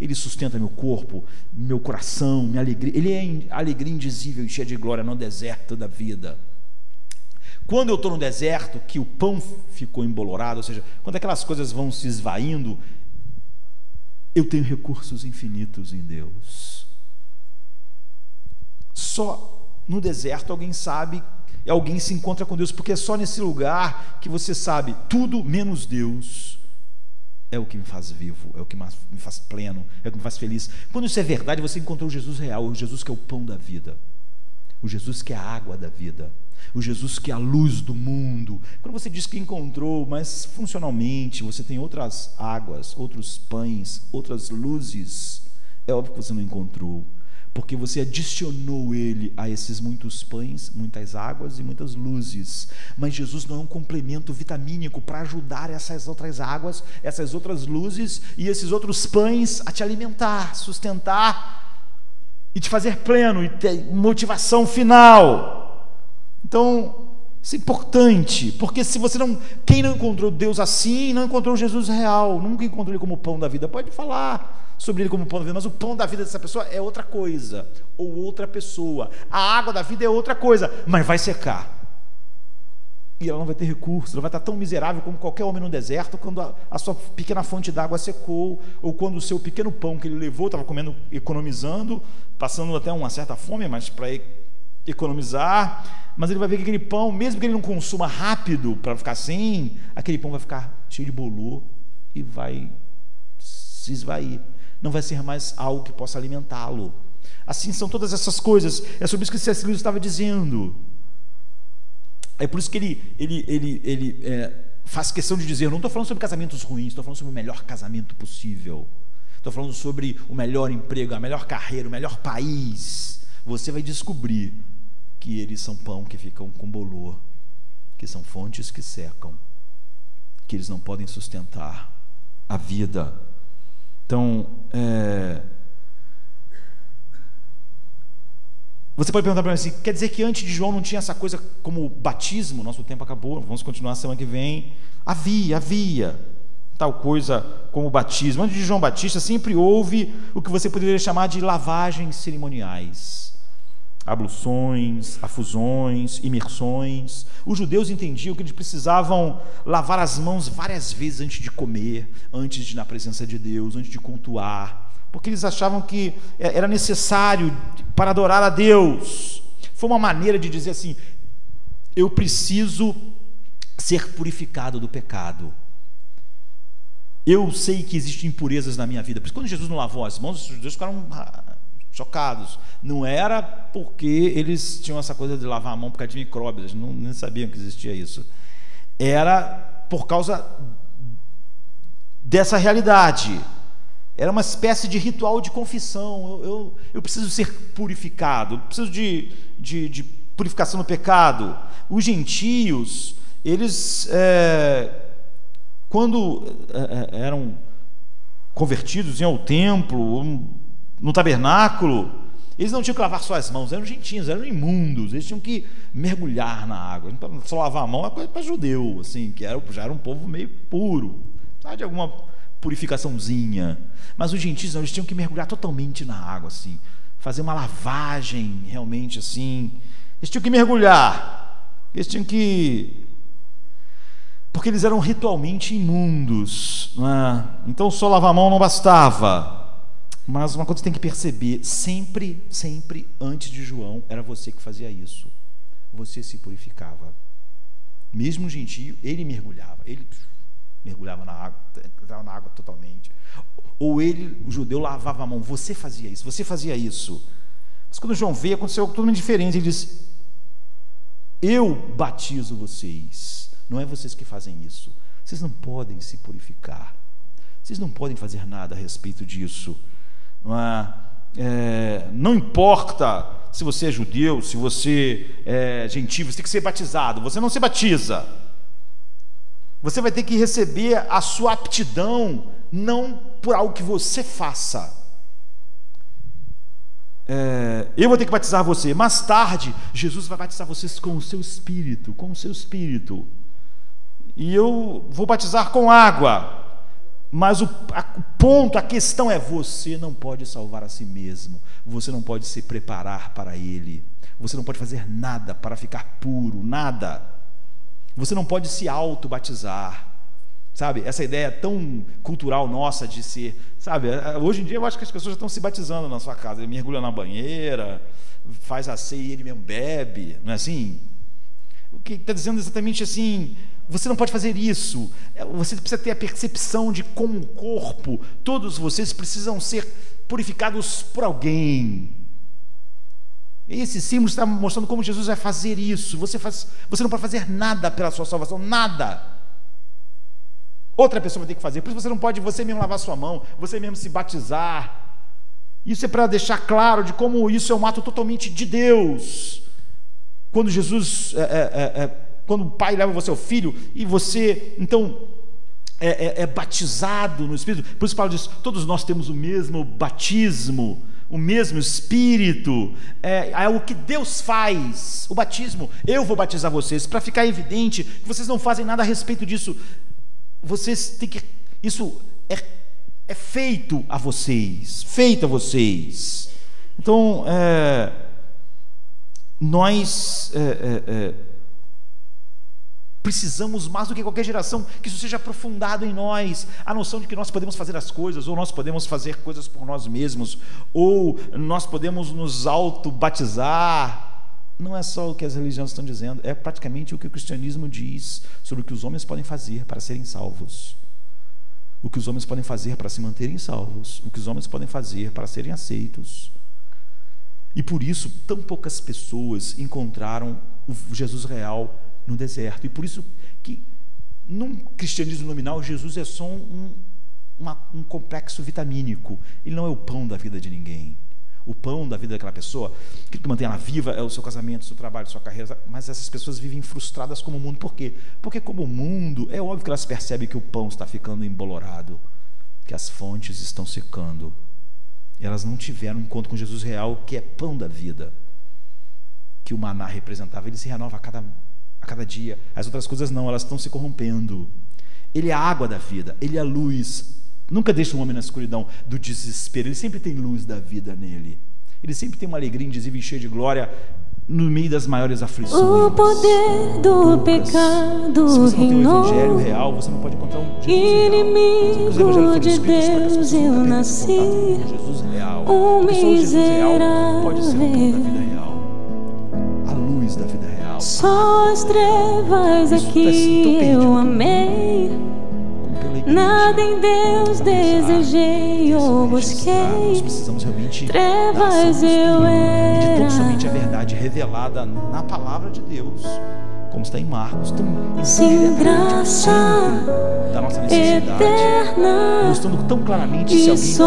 Ele sustenta meu corpo, meu coração, minha alegria. Ele é alegria indizível e cheia de glória no deserto da vida. Quando eu estou no deserto, que o pão ficou embolorado, ou seja, quando aquelas coisas vão se esvaindo, eu tenho recursos infinitos em Deus. Só no deserto alguém sabe, alguém se encontra com Deus, porque é só nesse lugar que você sabe, tudo menos Deus é o que me faz vivo, é o que me faz pleno, é o que me faz feliz. Quando isso é verdade, você encontrou o Jesus real, o Jesus que é o pão da vida, o Jesus que é a água da vida, o Jesus que é a luz do mundo. Quando você diz que encontrou, mas funcionalmente você tem outras águas, outros pães, outras luzes, é óbvio que você não encontrou, porque você adicionou ele a esses muitos pães, muitas águas e muitas luzes. Mas Jesus não é um complemento vitamínico para ajudar essas outras águas, essas outras luzes e esses outros pães a te alimentar, sustentar e te fazer pleno e ter motivação final. Então, isso é importante, porque se você não, quem não encontrou Deus assim, não encontrou Jesus real, nunca encontrou ele como pão da vida. Pode falar sobre ele como pão da vida, mas o pão da vida dessa pessoa é outra coisa, ou outra pessoa. A água da vida é outra coisa, mas vai secar. E ela não vai ter recurso, ela vai estar tão miserável como qualquer homem no deserto, quando a sua pequena fonte d'água secou, ou quando o seu pequeno pão que ele levou, estava comendo, economizando, passando até uma certa fome, mas para economizar, mas ele vai ver que aquele pão, mesmo que ele não consuma rápido para ficar sem, aquele pão vai ficar cheio de bolor e vai se esvair. Não vai ser mais algo que possa alimentá-lo. Assim são todas essas coisas. É sobre isso que C.S. Lewis estava dizendo. É por isso que ele faz questão de dizer, eu não estou falando sobre casamentos ruins, estou falando sobre o melhor casamento possível, estou falando sobre o melhor emprego, a melhor carreira, o melhor país. Você vai descobrir que eles são pão que ficam com bolor, que são fontes que secam, que eles não podem sustentar a vida. Então, você pode perguntar para mim assim, quer dizer que antes de João não tinha essa coisa como batismo? Nosso tempo acabou, vamos continuar semana que vem. Havia tal coisa como batismo. Antes de João Batista sempre houve o que você poderia chamar de lavagens cerimoniais, abluções, afusões, imersões. Os judeus entendiam que eles precisavam lavar as mãos várias vezes antes de comer, antes de ir na presença de Deus, antes de cultuar, porque eles achavam que era necessário para adorar a Deus. Foi uma maneira de dizer assim, eu preciso ser purificado do pecado. Eu sei que existem impurezas na minha vida. Por isso, quando Jesus não lavou as mãos, os judeus ficaram chocados. Não era porque eles tinham essa coisa de lavar a mão por causa de micróbios, nem sabiam que existia isso. Era por causa dessa realidade. Era uma espécie de ritual de confissão. Eu preciso ser purificado, eu preciso de purificação do pecado. Os gentios, eles, quando eram convertidos, iam ao templo, no tabernáculo, eles não tinham que lavar só as mãos, eram gentios, eram imundos, eles tinham que mergulhar na água. Então, só lavar a mão é coisa para judeu, assim, que já era um povo meio puro, sabe, de alguma purificaçãozinha. Mas os gentios não, eles tinham que mergulhar totalmente na água, assim, fazer uma lavagem realmente assim. Eles tinham que mergulhar, eles tinham que, porque eles eram ritualmente imundos, não é? Então só lavar a mão não bastava. Mas uma coisa que você tem que perceber, sempre antes de João, era você que fazia isso. Você se purificava. Mesmo o gentio, ele mergulhava na água, entrava na água totalmente. Ou ele, o judeu, lavava a mão. Você fazia isso. Mas quando João veio, aconteceu algo totalmente diferente. Ele disse, eu batizo vocês. Não é vocês que fazem isso. Vocês não podem se purificar. Vocês não podem fazer nada a respeito disso. Não importa se você é judeu, se você é gentio, você tem que ser batizado. Você não se batiza. Você vai ter que receber a sua aptidão, não por algo que você faça. eu vou ter que batizar você. Mais tarde, Jesus vai batizar vocês com o seu Espírito, E eu vou batizar com água. Mas o ponto, a questão é: você não pode salvar a si mesmo. Você não pode se preparar para Ele. Você não pode fazer nada para ficar puro, nada. Você não pode se auto-batizar. Sabe, essa ideia tão cultural nossa de ser, sabe, hoje em dia eu acho que as pessoas já estão se batizando na sua casa. Ele mergulha na banheira, faz a ceia e ele mesmo bebe, não é assim? O que está dizendo exatamente assim: você não pode fazer isso. Você precisa ter a percepção de como o corpo, todos vocês precisam ser purificados por alguém. Esse símbolo está mostrando como Jesus vai fazer isso. Você não pode fazer nada pela sua salvação, nada. Outra pessoa vai ter que fazer. Por isso você não pode você mesmo lavar sua mão, você mesmo se batizar. Isso é para deixar claro de como isso é um ato totalmente de Deus. Quando Jesus, quando o Pai leva você ao Filho e você, então, é batizado no Espírito. Por isso Paulo diz: todos nós temos o mesmo batismo, o mesmo Espírito. É o que Deus faz, o batismo. Eu vou batizar vocês, para ficar evidente que vocês não fazem nada a respeito disso. Vocês têm que, isso é feito a vocês, Então, nós precisamos, mais do que qualquer geração, que isso seja aprofundado em nós, a noção de que nós podemos fazer as coisas, ou nós podemos fazer coisas por nós mesmos, ou nós podemos nos auto-batizar. Não é só o que as religiões estão dizendo, é praticamente o que o cristianismo diz sobre o que os homens podem fazer para serem salvos, o que os homens podem fazer para se manterem salvos, o que os homens podem fazer para serem aceitos. E por isso tão poucas pessoas encontraram o Jesus real no deserto. E por isso que num cristianismo nominal Jesus é só um complexo vitamínico. Ele não é o pão da vida de ninguém. O pão da vida daquela pessoa, que mantém ela viva, é o seu casamento, o seu trabalho, a sua carreira. Mas essas pessoas vivem frustradas como o mundo. Por quê? Porque como o mundo, é óbvio que elas percebem que o pão está ficando embolorado, que as fontes estão secando. Elas não tiveram um encontro com Jesus real, que é pão da vida, que o maná representava. Ele se renova a cada dia. As outras coisas não, elas estão se corrompendo. Ele é a água da vida, ele é a luz. Nunca deixa um homem na escuridão do desespero. Ele sempre tem luz da vida nele. Ele sempre tem uma alegria indizível e cheia de glória no meio das maiores aflições. O poder do pecado Se você não tem o reinou. evangelho real, você não pode encontrar um Jesus Inimigo de Deus eu nasci. Jesus real. Um Porque só o Jesus real pode ser o pão da miserável. vida real, a luz da vida real. Só as trevas Isso aqui tá assim tão perdido eu pelo amei. Pela igreja. Nada em Deus desejei ou Nós busquei. precisamos realmente Trevas da ação do eu Espírito, e de tão era. somente a verdade revelada na palavra de Deus, como está em Marcos, Sem graça da nossa necessidade, eterna mostrando tão claramente se e alguém não se foi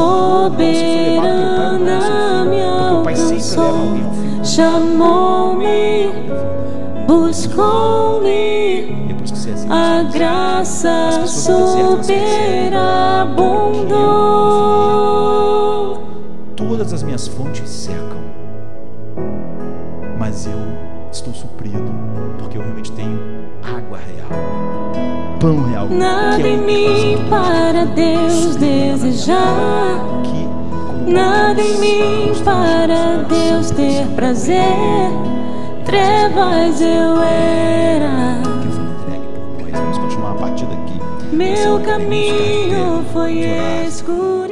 levado pelo Pai, não é o seu soberana me filho, porque o Pai sempre leva alcançou. alguém ao filho. Chamou-me, buscou-me, Depois que você aceita a Jesus, graça as pessoas do deserto, elas percebem superabundou. todas as minhas fontes secam, mas eu estou suprido, porque eu realmente tenho água real, pão real, Nada que é em o mim para Deus desejar, que, como nada em mim para Deus ter prazer. Trevas eu era, que foi entregue por nós. Vamos continuar a partir daqui. meu Essa é uma caminho música, foi orar. escuro.